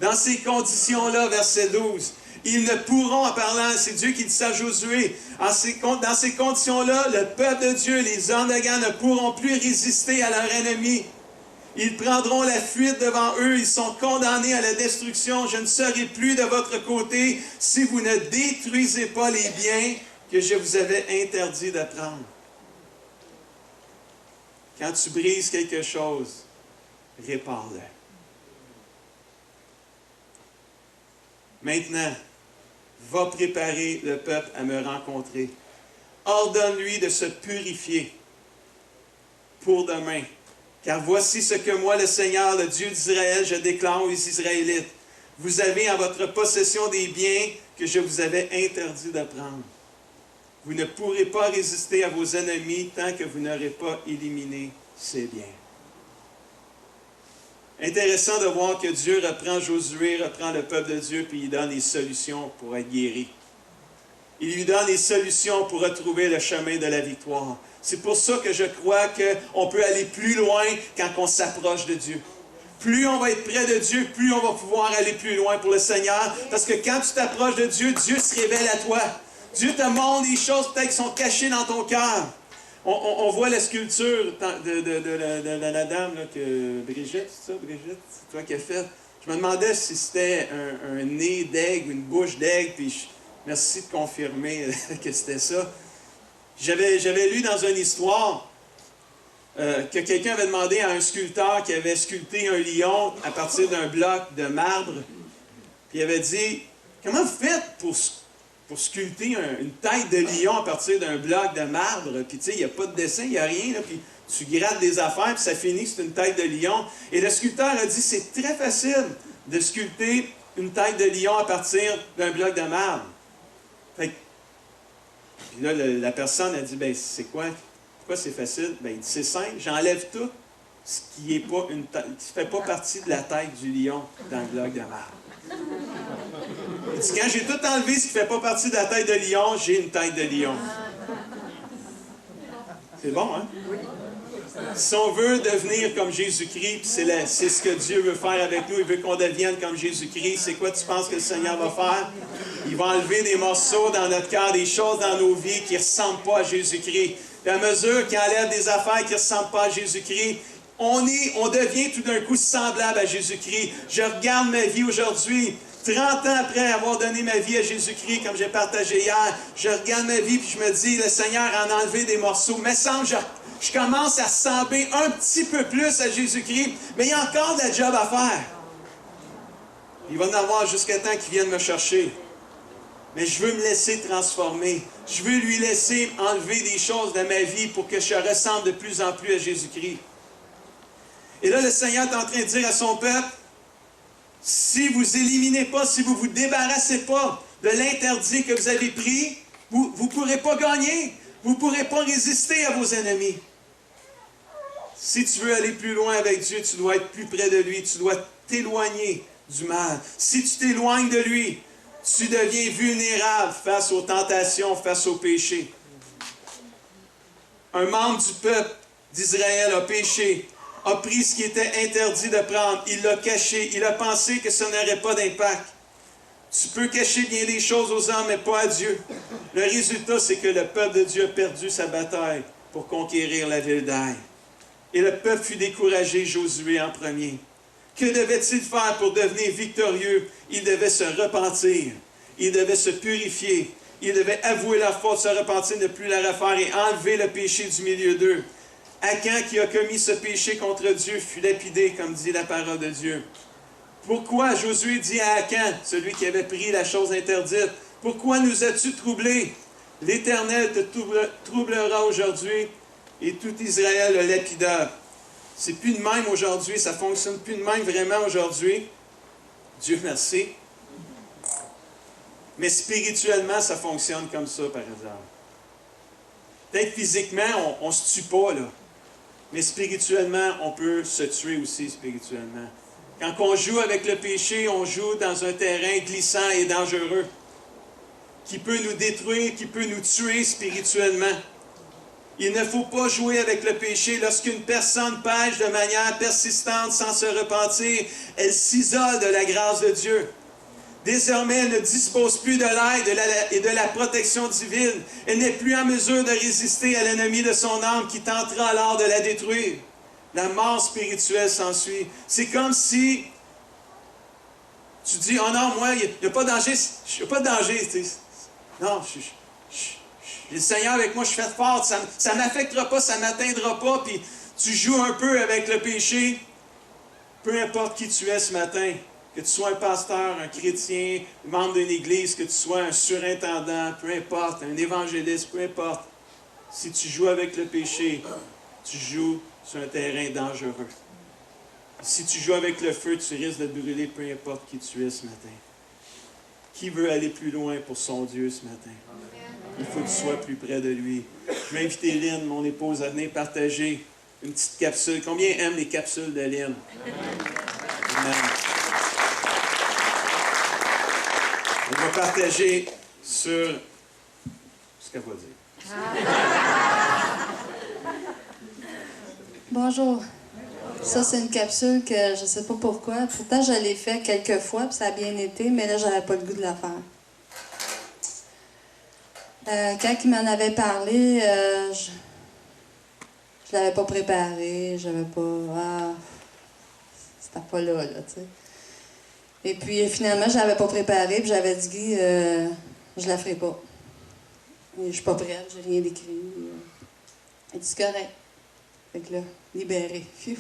Speaker 7: Dans ces conditions-là, verset 12, ils ne pourront, en parlant, c'est Dieu qui dit ça à Josué, dans ces conditions-là, le peuple de Dieu, les hommes de Gad ne pourront plus résister à leur ennemi. Ils prendront la fuite devant eux, ils sont condamnés à la destruction. Je ne serai plus de votre côté si vous ne détruisez pas les biens que je vous avais interdit de prendre. Quand tu brises quelque chose, répare-le. Maintenant, va préparer le peuple à me rencontrer. Ordonne-lui de se purifier pour demain. Car voici ce que moi, le Seigneur, le Dieu d'Israël, je déclare aux Israélites. Vous avez en votre possession des biens que je vous avais interdit de prendre. Vous ne pourrez pas résister à vos ennemis tant que vous n'aurez pas éliminé ces biens. Intéressant de voir que Dieu reprend Josué, reprend le peuple de Dieu, puis il donne des solutions pour être guéri. Il lui donne des solutions pour retrouver le chemin de la victoire. C'est pour ça que je crois qu'on peut aller plus loin quand on s'approche de Dieu. Plus on va être près de Dieu, plus on va pouvoir aller plus loin pour le Seigneur. Parce que quand tu t'approches de Dieu, Dieu se révèle à toi. Dieu te montre des choses peut-être qui sont cachées dans ton cœur. On voit la sculpture de la dame, là, que Brigitte, c'est ça, Brigitte? C'est toi qui as fait. Je me demandais si c'était un nez d'aigle, une bouche d'aigle, puis merci de confirmer que c'était ça. J'avais lu dans une histoire que quelqu'un avait demandé à un sculpteur qui avait sculpté un lion à partir d'un bloc de marbre, puis il avait dit, comment vous faites pour sculpter une tête de lion à partir d'un bloc de marbre, puis tu sais, il n'y a pas de dessin, il n'y a rien, là, puis tu grattes des affaires, puis ça finit, c'est une tête de lion. Et le sculpteur a dit, c'est très facile de sculpter une tête de lion à partir d'un bloc de marbre. Fait que, puis là, la personne a dit, ben c'est quoi? Pourquoi c'est facile? Ben il dit, c'est simple, j'enlève tout ce qui est pas une tête, qui ne fait pas partie de la tête du lion dans le bloc de marbre. Il dit, quand j'ai tout enlevé ce qui ne fait pas partie de la tête de lion, j'ai une tête de lion. C'est bon, hein? Si on veut devenir comme Jésus-Christ, c'est ce que Dieu veut faire avec nous, il veut qu'on devienne comme Jésus-Christ, c'est quoi tu penses que le Seigneur va faire? Il va enlever des morceaux dans notre cœur, des choses dans nos vies qui ne ressemblent pas à Jésus-Christ. Et à mesure qu'il enlève des affaires qui ne ressemblent pas à Jésus-Christ, on devient tout d'un coup semblable à Jésus-Christ. Je regarde ma vie aujourd'hui, 30 ans après avoir donné ma vie à Jésus-Christ, comme j'ai partagé hier, je regarde ma vie et je me dis, le Seigneur en a enlevé des morceaux. Mais semble je commence à ressembler un petit peu plus à Jésus-Christ, mais il y a encore de la job à faire. Il va en avoir jusqu'à temps qu'il vienne me chercher. Mais je veux me laisser transformer. Je veux lui laisser enlever des choses de ma vie pour que je ressemble de plus en plus à Jésus-Christ. Et là, le Seigneur est en train de dire à son peuple, si vous éliminez pas, si vous ne vous débarrassez pas de l'interdit que vous avez pris, vous ne pourrez pas gagner. Vous ne pourrez pas résister à vos ennemis. Si tu veux aller plus loin avec Dieu, tu dois être plus près de lui. Tu dois t'éloigner du mal. Si tu t'éloignes de lui, tu deviens vulnérable face aux tentations, face aux péchés. Un membre du peuple d'Israël a péché, a pris ce qui était interdit de prendre, il l'a caché, il a pensé que ça n'aurait pas d'impact. Tu peux cacher bien des choses aux hommes, mais pas à Dieu. Le résultat, c'est que le peuple de Dieu a perdu sa bataille pour conquérir la ville d'Aï. Et le peuple fut découragé, Josué en premier. Que devait-il faire pour devenir victorieux? Il devait se repentir, il devait se purifier, il devait avouer la faute, se repentir, ne plus la refaire et enlever le péché du milieu d'eux. Achan qui a commis ce péché contre Dieu fut lapidé, comme dit la parole de Dieu. Pourquoi Josué dit à Achan, celui qui avait pris la chose interdite, « Pourquoi nous as-tu troublés? L'Éternel te troublera aujourd'hui, et tout Israël le lapida. » C'est plus de même aujourd'hui, ça ne fonctionne plus de même vraiment aujourd'hui. Dieu merci. Mais spirituellement, ça fonctionne comme ça, par exemple. Peut-être physiquement, on ne se tue pas, là. Mais spirituellement, on peut se tuer aussi spirituellement. Quand on joue avec le péché, on joue dans un terrain glissant et dangereux, qui peut nous détruire, qui peut nous tuer spirituellement. Il ne faut pas jouer avec le péché. Lorsqu'une personne pêche de manière persistante sans se repentir, elle s'isole de la grâce de Dieu. Désormais, elle ne dispose plus de l'aide et de la protection divine. Elle n'est plus en mesure de résister à l'ennemi de son âme qui tentera alors de la détruire. La mort spirituelle s'ensuit. C'est comme si tu dis, « Oh non, moi, il n'y a pas de danger. Il n'y a pas de danger. » Non, j'ai le Seigneur avec moi, je suis fait fort. Ça ne m'affectera pas, ça ne m'atteindra pas. Puis tu joues un peu avec le péché. Peu importe qui tu es ce matin, que tu sois un pasteur, un chrétien, membre d'une église, que tu sois un surintendant, peu importe, un évangéliste, peu importe. Si tu joues avec le péché, tu joues sur un terrain dangereux. Si tu joues avec le feu, tu risques de brûler peu importe qui tu es ce matin. Qui veut aller plus loin pour son Dieu ce matin? Il faut que tu sois plus près de lui. Je vais inviter Lynn, mon épouse, à venir partager une petite capsule. Combien aiment les capsules de Lynn? Amen. Elle va partager sur ce qu'elle va dire.
Speaker 8: Bonjour. Ça, c'est une capsule que je ne sais pas pourquoi. Pourtant, je l'ai fait quelques fois, puis ça a bien été, mais là, j'avais pas le goût de la faire. Quand il m'en avait parlé, je l'avais pas préparé, j'avais pas... c'était pas là, tu sais. Et puis, finalement, je l'avais pas préparé, puis j'avais dit, Guy, je la ferai pas. Et je suis pas prête, j'ai rien d'écrit. Il dit, c'est correct. Fait que là, libéré. Phew.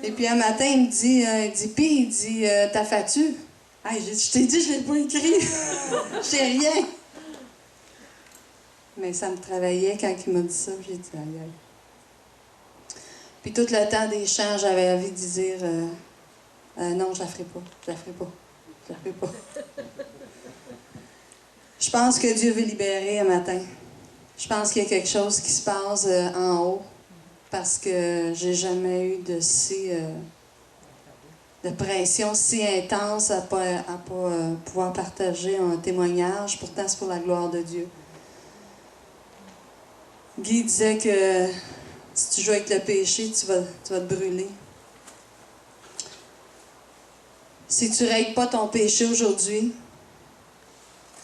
Speaker 8: Et puis un matin, il me dit, t'as fait-tu? Hey, je t'ai dit, je l'ai pas écrit. Je sais rien. Mais ça me travaillait quand il m'a dit ça, j'ai dit, aïe, aïe. Puis tout le temps des chants, j'avais envie de dire, non, je la ferai pas, je la ferai pas, je la ferai pas. Je pense que Dieu veut libérer un matin. Je pense qu'il y a quelque chose qui se passe en haut, parce que j'ai jamais eu de pression si intense à pas pouvoir partager un témoignage. Pourtant, c'est pour la gloire de Dieu. Guy disait que si tu joues avec le péché, tu vas te brûler. Si tu ne règles pas ton péché aujourd'hui,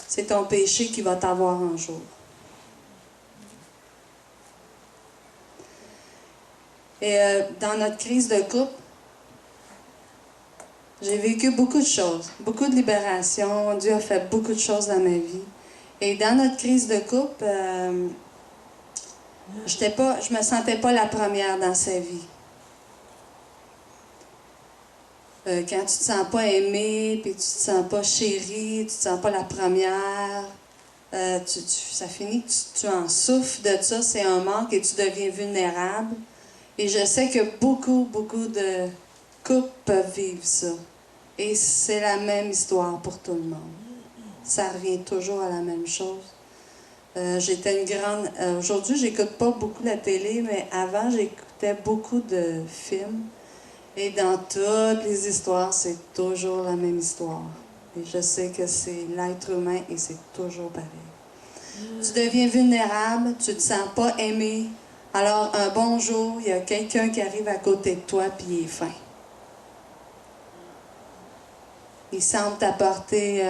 Speaker 8: c'est ton péché qui va t'avoir un jour. Et dans notre crise de couple, j'ai vécu beaucoup de choses, beaucoup de libération. Dieu a fait beaucoup de choses dans ma vie. Et dans notre crise de couple, je me sentais pas la première dans sa vie. quand tu te sens pas aimé, puis tu te sens pas chéri, tu te sens pas la première, ça finit que tu en souffres de ça, c'est un manque et tu deviens vulnérable. Et je sais que beaucoup de couples peuvent vivre ça. Et c'est la même histoire pour tout le monde. Ça revient toujours à la même chose. J'étais une grande... aujourd'hui, j'écoute pas beaucoup la télé, mais avant, j'écoutais beaucoup de films. Et dans toutes les histoires, c'est toujours la même histoire. Et je sais que c'est l'être humain et c'est toujours pareil. Tu deviens vulnérable, tu ne te sens pas aimé. Alors, un bon jour, il y a quelqu'un qui arrive à côté de toi puis il est fin. Il semble t'apporter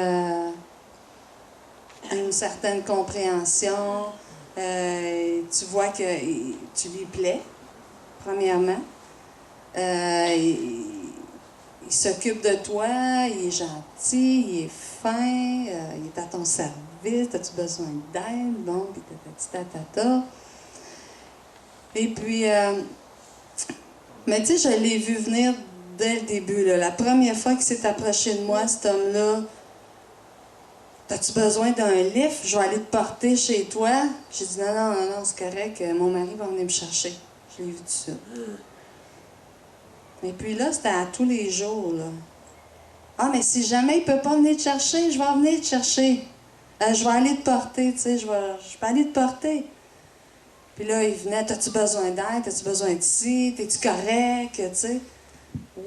Speaker 8: une certaine compréhension. Tu vois que tu lui plais, premièrement. Il s'occupe de toi, il est gentil, il est fin, il est à ton service, as-tu besoin d'aide? Bon, puis tatata. Et puis, mais tu sais, je l'ai vu venir dès le début, là. La première fois qu'il s'est approché de moi, cet homme-là, as-tu besoin d'un lift? Je vais aller te porter chez toi. J'ai dit non, c'est correct, mon mari va venir me chercher. Je l'ai vu tout ça. Et puis là, c'était à tous les jours, là. Ah, mais si jamais il ne peut pas venir te chercher, je vais venir te chercher. Je vais aller te porter, tu sais, je vais aller te porter. Puis là, il venait, t'as-tu besoin d'aide? T'as-tu besoin de ci? T'es-tu correct? Tu sais.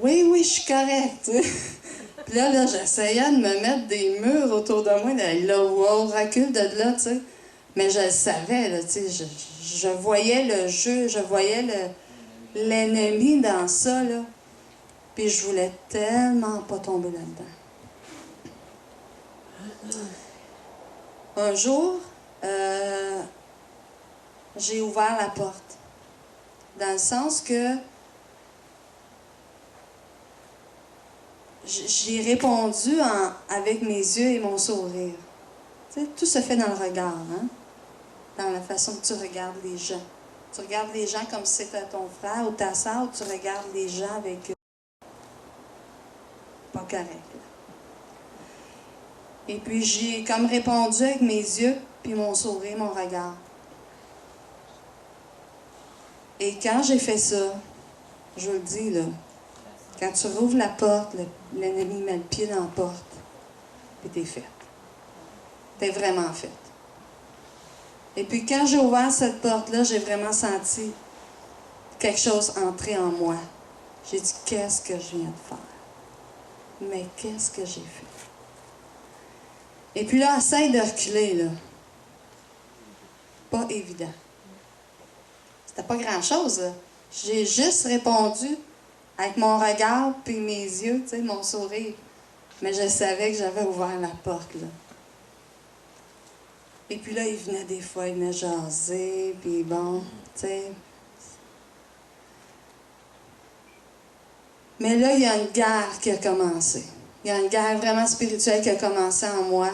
Speaker 8: Oui, je suis correct, tu sais. Puis là, j'essayais de me mettre des murs autour de moi. Là, wow, recule de là, tu sais. Mais je le savais, là, tu sais. Je voyais le jeu, je voyais l'ennemi dans ça, là. Puis je voulais tellement pas tomber là-dedans. Un jour, j'ai ouvert la porte. Dans le sens que j'ai répondu avec mes yeux et mon sourire. Tu sais, tout se fait dans le regard, hein? Dans la façon que tu regardes les gens. Tu regardes les gens comme si c'était ton frère ou ta soeur, ou tu regardes les gens avec pas correct. Là. Et puis j'ai comme répondu avec mes yeux, puis mon sourire, mon regard. Et quand j'ai fait ça, je vous le dis, là, quand tu rouvres la porte, l'ennemi met le pied dans la porte, puis t'es faite. T'es vraiment faite. Et puis quand j'ai ouvert cette porte-là, j'ai vraiment senti quelque chose entrer en moi. J'ai dit, qu'est-ce que je viens de faire? Mais qu'est-ce que j'ai fait? Et puis là, essaye de reculer, là. Pas évident. C'était pas grand-chose, là. J'ai juste répondu avec mon regard puis mes yeux, tu sais, mon sourire. Mais je savais que j'avais ouvert la porte, là. Et puis là, il venait des fois, il venait jaser, puis bon, tu sais. Mais là, il y a une guerre qui a commencé. Il y a une guerre vraiment spirituelle qui a commencé en moi.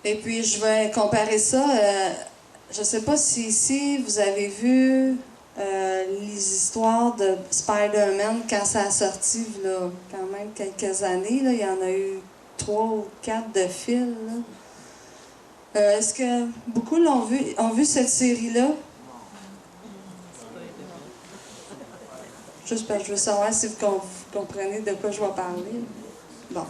Speaker 8: Et puis, je vais comparer ça. Je ne sais pas si ici, vous avez vu les histoires de Spider-Man quand ça a sorti, là, quand même quelques années. Là, il y en a eu 3 ou 4 de fil. Est-ce que beaucoup ont vu cette série-là? Juste parce que je veux savoir si vous comprenez de quoi je vais parler. Bon.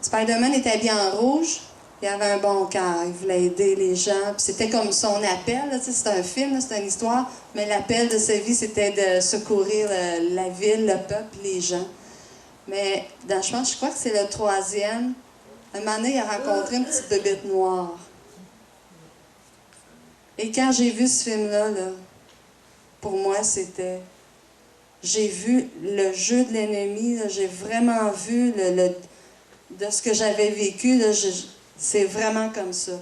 Speaker 8: Spider-Man était habillé en rouge. Il avait un bon cœur. Il voulait aider les gens. Puis c'était comme son appel. C'était un film, c'était une histoire. Mais l'appel de sa vie, c'était de secourir la ville, le peuple, les gens. Mais dans je crois que c'est le 3e. Un moment donné, il a rencontré une petite bébête noire. Et quand j'ai vu ce film-là, là, pour moi, c'était... J'ai vu le jeu de l'ennemi, j'ai vraiment vu de ce que j'avais vécu, c'est vraiment comme ça.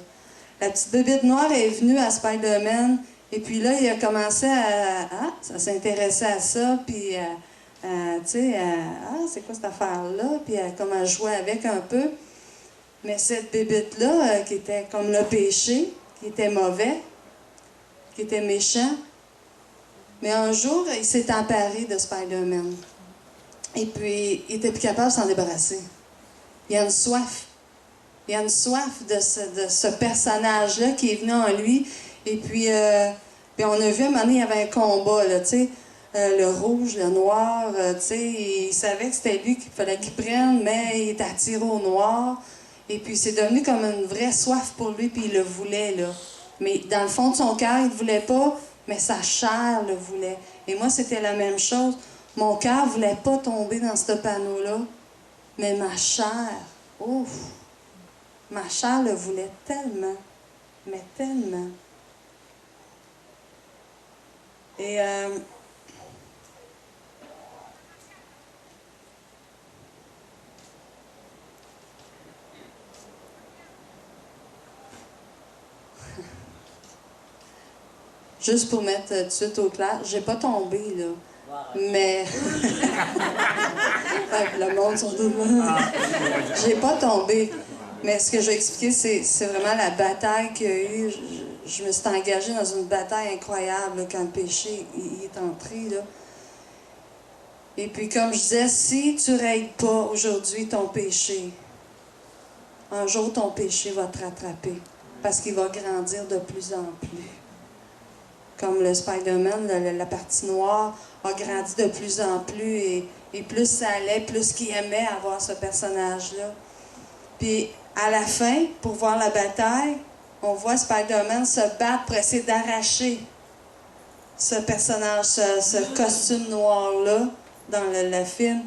Speaker 8: La petite bébête noire est venue à Spider-Man, et puis là, il a commencé à s'intéresser à ça, puis tu sais, c'est quoi cette affaire-là, puis comme à jouer avec un peu. Mais cette bébête-là, qui était comme le péché, qui était mauvais, qui était méchant, mais un jour, il s'est emparé de Spider-Man. Et puis, il était plus capable de s'en débarrasser. Il y a une soif. Il y a une soif de ce personnage-là qui est venu en lui. Et puis, puis on a vu à un moment donné, il y avait un combat, là, tu sais. Le rouge, le noir, tu sais, il savait que c'était lui qu'il fallait qu'il prenne, mais il était attiré au noir. Et puis, c'est devenu comme une vraie soif pour lui, puis il le voulait, là. Mais dans le fond de son cœur, il ne voulait pas, mais sa chair le voulait. Et moi, c'était la même chose. Mon cœur ne voulait pas tomber dans ce panneau-là, mais ma chair, ouf, ma chair le voulait tellement, mais tellement. Et juste pour mettre tout de suite au clair, j'ai pas tombé, là. Mais. Le monde sont tous là. J'ai pas tombé. Mais ce que je vais expliquer, c'est vraiment la bataille qu'il y a eu. Je me suis engagée dans une bataille incroyable là, quand le péché il est entré. Là. Et puis, comme je disais, si tu ne règles pas aujourd'hui ton péché, un jour ton péché va te rattraper parce qu'il va grandir de plus en plus. Comme le Spider-Man, la partie noire a grandi de plus en plus et plus ça allait, plus qu'il aimait avoir ce personnage-là. Puis à la fin, pour voir la bataille, on voit Spider-Man se battre pour essayer d'arracher ce personnage, ce costume noir-là dans le film.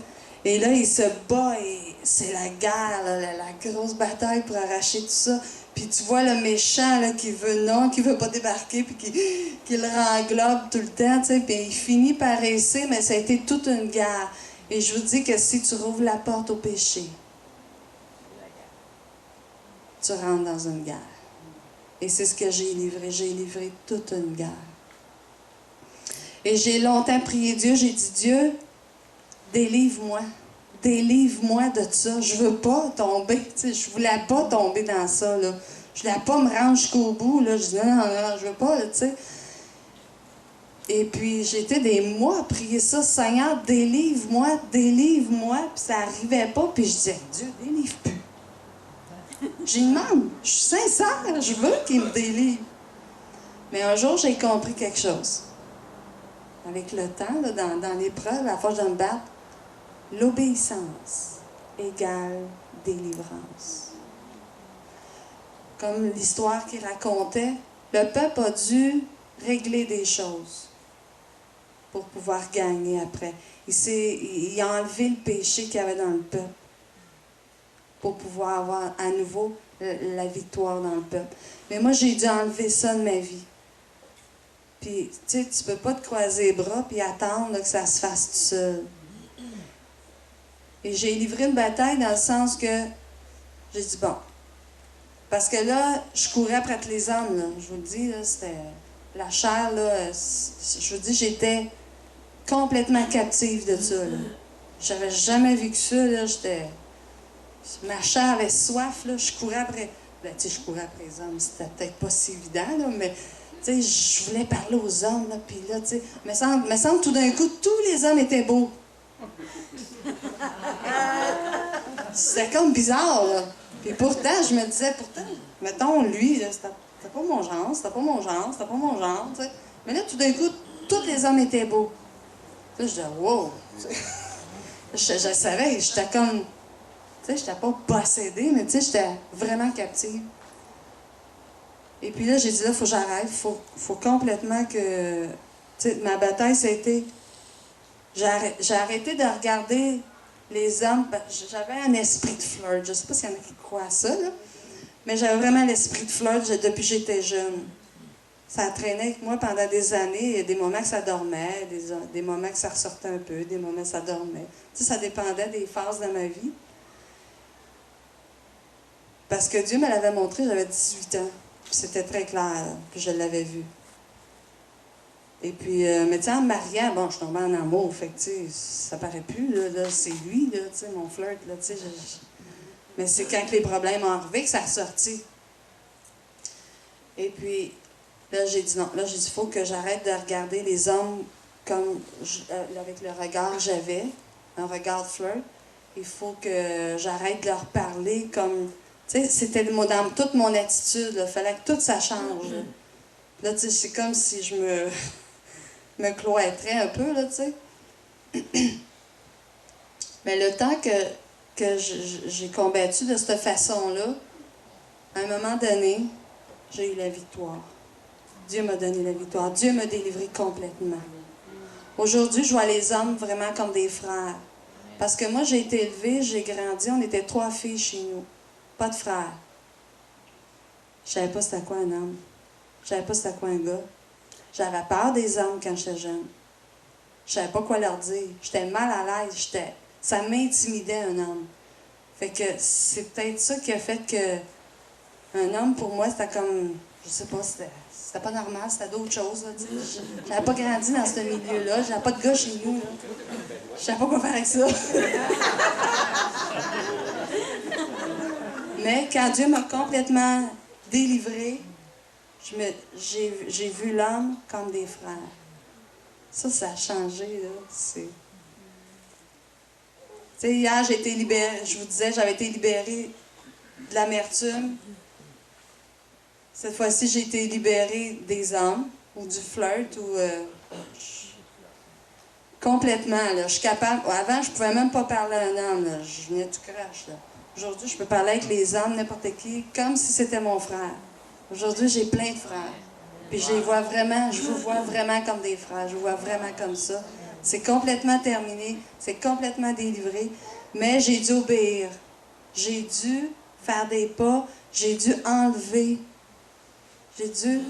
Speaker 8: Et là, il se bat et c'est la guerre, la grosse bataille pour arracher tout ça. Puis tu vois le méchant là, qui veut pas débarquer, puis qui le renglobe tout le temps, tu sais. Puis il finit par réussir, mais ça a été toute une guerre. Et je vous dis que si tu rouvres la porte au péché, tu rentres dans une guerre. Et c'est ce que j'ai livré. J'ai livré toute une guerre. Et j'ai longtemps prié Dieu. J'ai dit, Dieu, délivre-moi. Délivre-moi de ça. Je veux pas tomber. Tu sais, je voulais pas tomber dans ça. Là. Je voulais pas me rendre jusqu'au bout. Là. Je dis, non, je veux pas. Là, tu sais. Et puis, j'étais des mois à prier ça. Seigneur, délivre-moi, délivre-moi. Puis ça n'arrivait pas. Puis je disais, Dieu, délivre plus. J'y demande, je suis sincère, je veux qu'il me délivre. Mais un jour, j'ai compris quelque chose. Avec le temps, là, dans l'épreuve, à force de me battre, l'obéissance égale délivrance. Comme l'histoire qu'il racontait, le peuple a dû régler des choses pour pouvoir gagner après. Il a enlevé le péché qu'il y avait dans le peuple pour pouvoir avoir à nouveau la victoire dans le peuple. Mais moi, j'ai dû enlever ça de ma vie. Puis, tu sais, tu peux pas te croiser les bras puis attendre là, que ça se fasse tout seul. Et j'ai livré une bataille dans le sens que j'ai dit, bon, parce que là, je courais après tous les hommes, là. Je vous le dis, là, c'était la chair, là, je vous dis, j'étais complètement captive de ça, là. J'avais jamais vécu ça, là, ma chair avait soif, là, je courais après... Ben, tu sais, je courais après les hommes, c'était peut-être pas si évident, là, mais, tu sais, je voulais parler aux hommes, là, puis là, tu sais, me semble tout d'un coup, tous les hommes étaient beaux. C'était comme bizarre, là. Puis pourtant, je me disais, mettons, lui, là, c'était pas mon genre, c'était pas mon genre, tu sais. Mais là, tout d'un coup, tous les hommes étaient beaux. Là, je disais, wow! je savais, j'étais comme... Tu sais, j'étais pas possédée, mais tu sais, j'étais vraiment captive. Et puis là, j'ai dit, là, il faut que j'arrête. Faut complètement que... Tu sais, ma bataille, ça a été... J'ai arrêté de regarder les hommes. J'avais un esprit de flirt. Je sais pas s'il y en a qui croient à ça, là. Mais j'avais vraiment l'esprit de flirt depuis que j'étais jeune. Ça a traîné avec moi pendant des années. Il y a des moments que ça dormait, des moments que ça ressortait un peu, des moments que ça dormait. Tu sais, ça dépendait des phases de ma vie. Parce que Dieu me l'avait montré, j'avais 18 ans. Puis c'était très clair, puis je l'avais vu. Et puis, mais tu sais, en me mariant, bon, je suis tombée en amour, fait que, tu sais, ça paraît plus, là c'est lui, là, tu sais, mon flirt, là, tu sais. Mais c'est quand les problèmes ont arrivé que ça a sorti. Et puis, là, j'ai dit non. Là, j'ai dit, il faut que j'arrête de regarder les hommes comme avec le regard que j'avais. un regard de flirt. Il faut que j'arrête de leur parler comme... Tu sais, c'était dans toute mon attitude. Il fallait que tout ça change. Là, tu sais, c'est comme si je me cloîtrais un peu, là, tu sais. Mais le temps que j'ai combattu de cette façon-là, à un moment donné, j'ai eu la victoire. Dieu m'a donné la victoire. Dieu m'a délivré complètement. Aujourd'hui, je vois les hommes vraiment comme des frères. Parce que moi, j'ai été élevée, j'ai grandi, on était 3 filles chez nous. Pas de frères. Je savais pas c'était quoi un homme. Je savais pas c'était quoi un gars. J'avais peur des hommes quand j'étais jeune. Je savais pas quoi leur dire. J'étais mal à l'aise. Ça m'intimidait, un homme. Fait que c'est peut-être ça qui a fait que un homme, pour moi, c'était comme... Je sais pas, c'était pas normal, c'était d'autres choses. J'avais pas grandi dans ce milieu-là. J'avais pas de gars chez nous. Là. Je savais pas quoi faire avec ça. Mais quand Dieu m'a complètement délivrée, j'ai vu l'homme comme des frères. Ça a changé, là. Tu sais, hier, j'ai été libérée, je vous disais, j'avais été libérée de l'amertume. Cette fois-ci, j'ai été libérée des hommes, ou du flirt, ou... complètement, là. Je suis capable... Avant, je pouvais même pas parler à un homme, là. Je venais tout crache, là. Aujourd'hui, je peux parler avec les hommes, n'importe qui, comme si c'était mon frère. Aujourd'hui, j'ai plein de frères. Puis je vous vois vraiment comme des frères. Je vous vois vraiment comme ça. C'est complètement terminé. C'est complètement délivré. Mais j'ai dû obéir. J'ai dû faire des pas. J'ai dû enlever. J'ai dû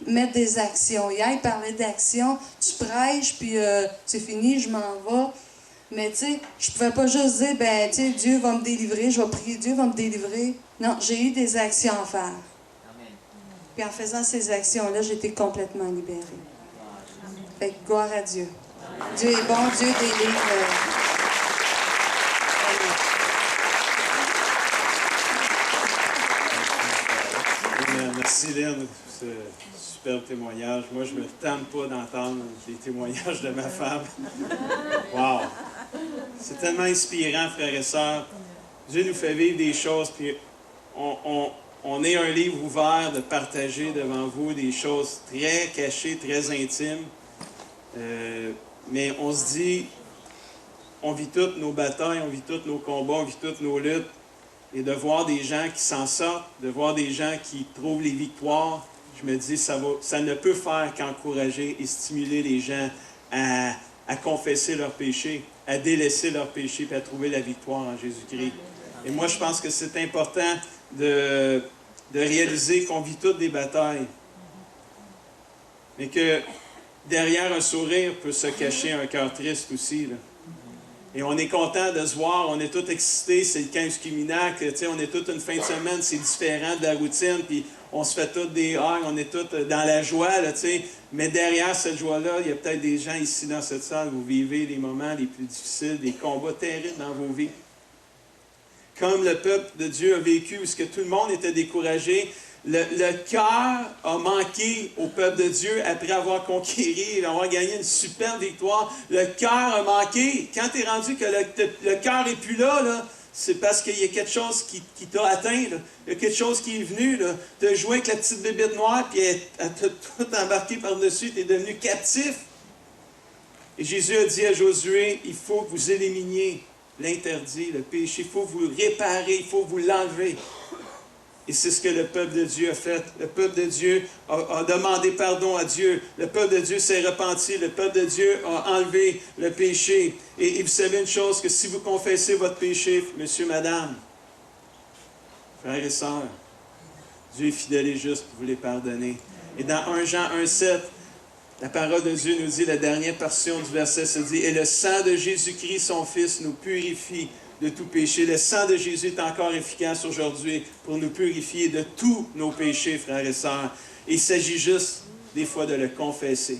Speaker 8: mettre des actions. Hier, il parlait d'action. Tu prêches, puis c'est fini, je m'en vais. Mais tu sais, je pouvais pas juste dire, ben, tu sais, Dieu va me délivrer, je vais prier, Dieu va me délivrer. Non, j'ai eu des actions à faire. Puis en faisant ces actions-là, j'ai été complètement libérée. Fait que gloire à Dieu. Dieu est bon, Dieu délivre.
Speaker 7: Merci, Lynn, pour ce superbe témoignage. Moi, je ne me tente pas d'entendre les témoignages de ma femme. Wow! C'est tellement inspirant, frères et sœurs. Dieu nous fait vivre des choses, puis on est un livre ouvert de partager devant vous des choses très cachées, très intimes. Mais on se dit, on vit toutes nos batailles, on vit tous nos combats, on vit toutes nos luttes. Et de voir des gens qui s'en sortent, de voir des gens qui trouvent les victoires, je me dis, ça ne peut faire qu'encourager et stimuler les gens à confesser leurs péchés, à délaisser leurs péchés et à trouver la victoire en Jésus-Christ. Et moi, je pense que c'est important de réaliser qu'on vit toutes des batailles, mais que derrière un sourire peut se cacher un cœur triste aussi, là. Et on est content de se voir, on est tous excités, c'est le 15 Cuminac, on est toute une fin de semaine, c'est différent de la routine, puis on se fait tous des airs, on est tous dans la joie, là, mais derrière cette joie-là, il y a peut-être des gens ici dans cette salle, vous vivez les moments les plus difficiles, des combats terribles dans vos vies. Comme le peuple de Dieu a vécu, où tout le monde était découragé, le cœur a manqué au peuple de Dieu après avoir conquéri et avoir gagné une superbe victoire. Le cœur a manqué. Quand tu es rendu que le cœur n'est plus là, c'est parce qu'il y a quelque chose qui t'a atteint. Là. Il y a quelque chose qui est venu. Tu as joué avec la petite bébête noire, puis elle t'a tout embarqué par-dessus, tu es devenu captif. Et Jésus a dit à Josué, il faut que vous éliminiez l'interdit, le péché. Il faut vous réparer, il faut vous l'enlever. Et c'est ce que le peuple de Dieu a fait. Le peuple de Dieu a demandé pardon à Dieu. Le peuple de Dieu s'est repenti. Le peuple de Dieu a enlevé le péché. Et vous savez une chose, que si vous confessez votre péché, monsieur, madame, frères et sœurs, Dieu est fidèle et juste pour vous les pardonner. Et dans 1 Jean 1,7, la parole de Dieu nous dit, la dernière portion du verset se dit, « Et le sang de Jésus-Christ, son Fils, nous purifie de tout péché. » Le sang de Jésus est encore efficace aujourd'hui pour nous purifier de tous nos péchés, frères et sœurs. Et il s'agit juste, des fois, de le confesser.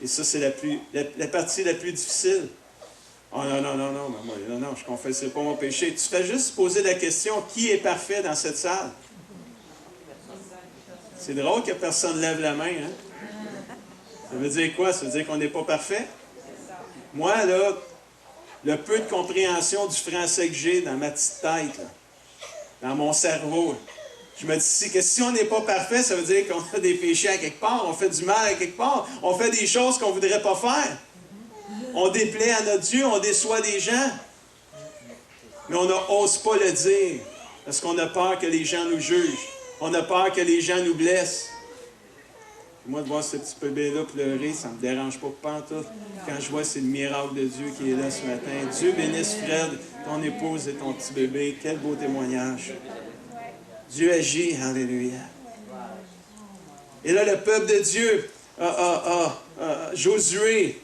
Speaker 7: Et ça, c'est la partie la plus difficile. « Oh non, je ne confesserai pas mon péché. » Tu fais juste poser la question, qui est parfait dans cette salle? C'est drôle que personne ne lève la main, hein? Ça veut dire quoi? Ça veut dire qu'on n'est pas parfait? Moi, là, le peu de compréhension du français que j'ai dans ma petite tête, là, dans mon cerveau. Je me dis que si on n'est pas parfait, ça veut dire qu'on a des péchés à quelque part, on fait du mal à quelque part, on fait des choses qu'on ne voudrait pas faire. On déplaît à notre Dieu, on déçoit des gens. Mais on n'ose pas le dire, parce qu'on a peur que les gens nous jugent. On a peur que les gens nous blessent. Moi, de voir ce petit bébé-là pleurer, ça ne me dérange pas pantoute. Quand je vois c'est le miracle de Dieu qui est là ce matin. Dieu bénisse Fred, ton épouse et ton petit bébé. Quel beau témoignage. Dieu agit, alléluia. Et là, le peuple de Dieu, Josué,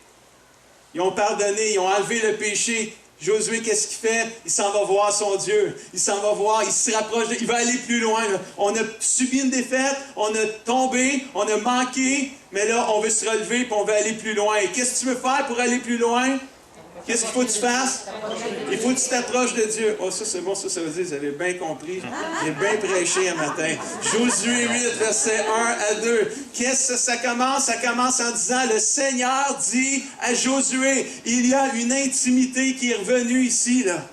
Speaker 7: ils ont pardonné, ils ont enlevé le péché. Josué, qu'est-ce qu'il fait? Il s'en va voir son Dieu. Il s'en va voir, il se rapproche, il va aller plus loin. Là. On a subi une défaite, on a tombé, on a manqué, mais là, on veut se relever et on veut aller plus loin. Et qu'est-ce que tu veux faire pour aller plus loin? Qu'est-ce qu'il faut que tu fasses? Il faut que tu t'approches de Dieu. Oh, ça c'est bon, ça veut dire, vous avez bien compris. J'ai bien prêché un matin. Josué 8, versets 1 à 2. Qu'est-ce que ça commence? Ça commence en disant, le Seigneur dit à Josué, il y a une intimité qui est revenue ici, là.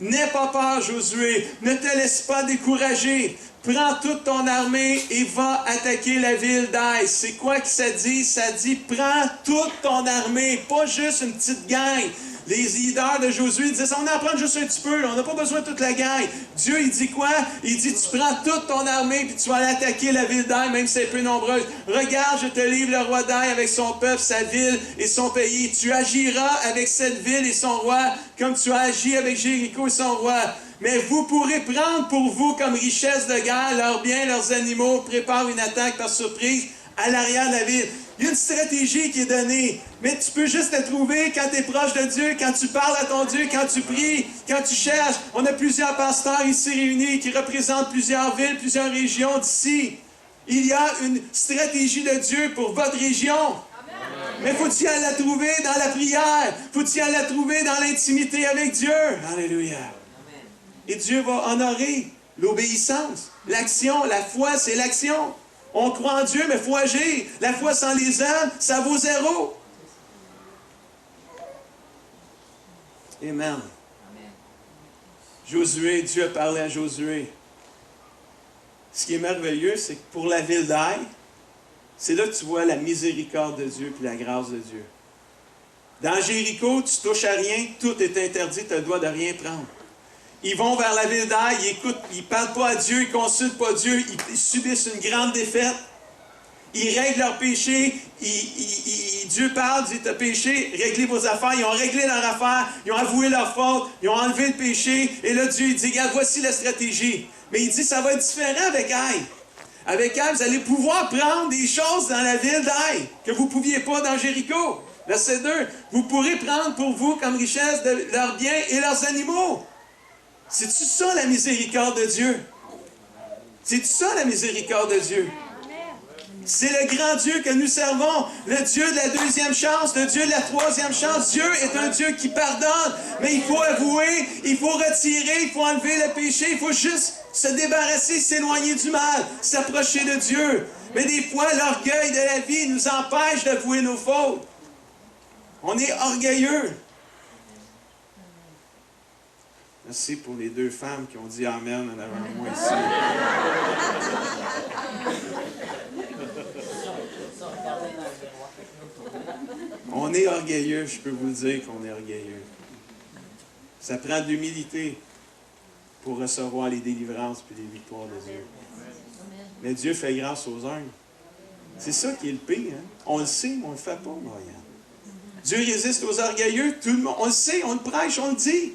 Speaker 7: N'aie pas peur, Josué. Ne te laisse pas décourager. Prends toute ton armée et va attaquer la ville d'Aï. C'est quoi que ça dit? Ça dit, prends toute ton armée, pas juste une petite gang. Les leaders de Josué disaient, on en prend juste un petit peu, là, on n'a pas besoin de toute la gang. Dieu, il dit quoi? Il dit, tu prends toute ton armée puis tu vas aller attaquer la ville d'Aï, même si elle est peu nombreuse. Regarde, je te livre le roi d'Aï avec son peuple, sa ville et son pays. Tu agiras avec cette ville et son roi comme tu as agi avec Jéricho et son roi. Mais vous pourrez prendre pour vous comme richesse de guerre leurs biens, leurs animaux. Prépare une attaque par surprise à l'arrière de la ville. Il y a une stratégie qui est donnée, mais tu peux juste la trouver quand tu es proche de Dieu, quand tu parles à ton Dieu, quand tu pries, quand tu cherches. On a plusieurs pasteurs ici réunis qui représentent plusieurs villes, plusieurs régions d'ici. Il y a une stratégie de Dieu pour votre région. Mais faut-il la trouver dans la prière? Faut-il la trouver dans l'intimité avec Dieu? Alléluia. Et Dieu va honorer l'obéissance, l'action. La foi, c'est l'action. On croit en Dieu, mais il faut agir. La foi sans les œuvres, ça vaut zéro. Amen. Josué, Dieu a parlé à Josué. Ce qui est merveilleux, c'est que pour la ville d'Aï, c'est là que tu vois la miséricorde de Dieu et la grâce de Dieu. Dans Jéricho, tu ne touches à rien, tout est interdit, tu as le droit de rien prendre. Ils vont vers la ville d'Aï, ils écoutent, ils ne parlent pas à Dieu, ils ne consultent pas Dieu, ils subissent une grande défaite. Ils règlent leurs péchés, Dieu parle, dit, t'as péché, réglez vos affaires. Ils ont réglé leurs affaires, ils ont avoué leurs fautes, ils ont enlevé le péché. Et là, Dieu il dit, regarde, voici la stratégie. Mais il dit, ça va être différent avec Aï. Avec Aï, vous allez pouvoir prendre des choses dans la ville d'Aï que vous ne pouviez pas dans Jéricho. Verset 2, vous pourrez prendre pour vous comme richesse de leurs biens et leurs animaux. C'est-tu ça la miséricorde de Dieu? C'est-tu ça la miséricorde de Dieu? C'est le grand Dieu que nous servons, le Dieu de la deuxième chance, le Dieu de la troisième chance. Dieu est un Dieu qui pardonne, mais il faut avouer, il faut retirer, il faut enlever le péché, il faut juste se débarrasser, s'éloigner du mal, s'approcher de Dieu. Mais des fois, l'orgueil de la vie nous empêche d'avouer nos fautes. On est orgueilleux. Merci pour les deux femmes qui ont dit Amen en avant de moi ici. On est orgueilleux, je peux vous le dire qu'on est orgueilleux. Ça prend de l'humilité pour recevoir les délivrances et les victoires de Dieu. Mais Dieu fait grâce aux humbles. C'est ça qui est le pire. Hein? On le sait, mais on ne le fait pas, Marianne. Dieu résiste aux orgueilleux, tout le monde. On le sait, on le prêche, on le dit.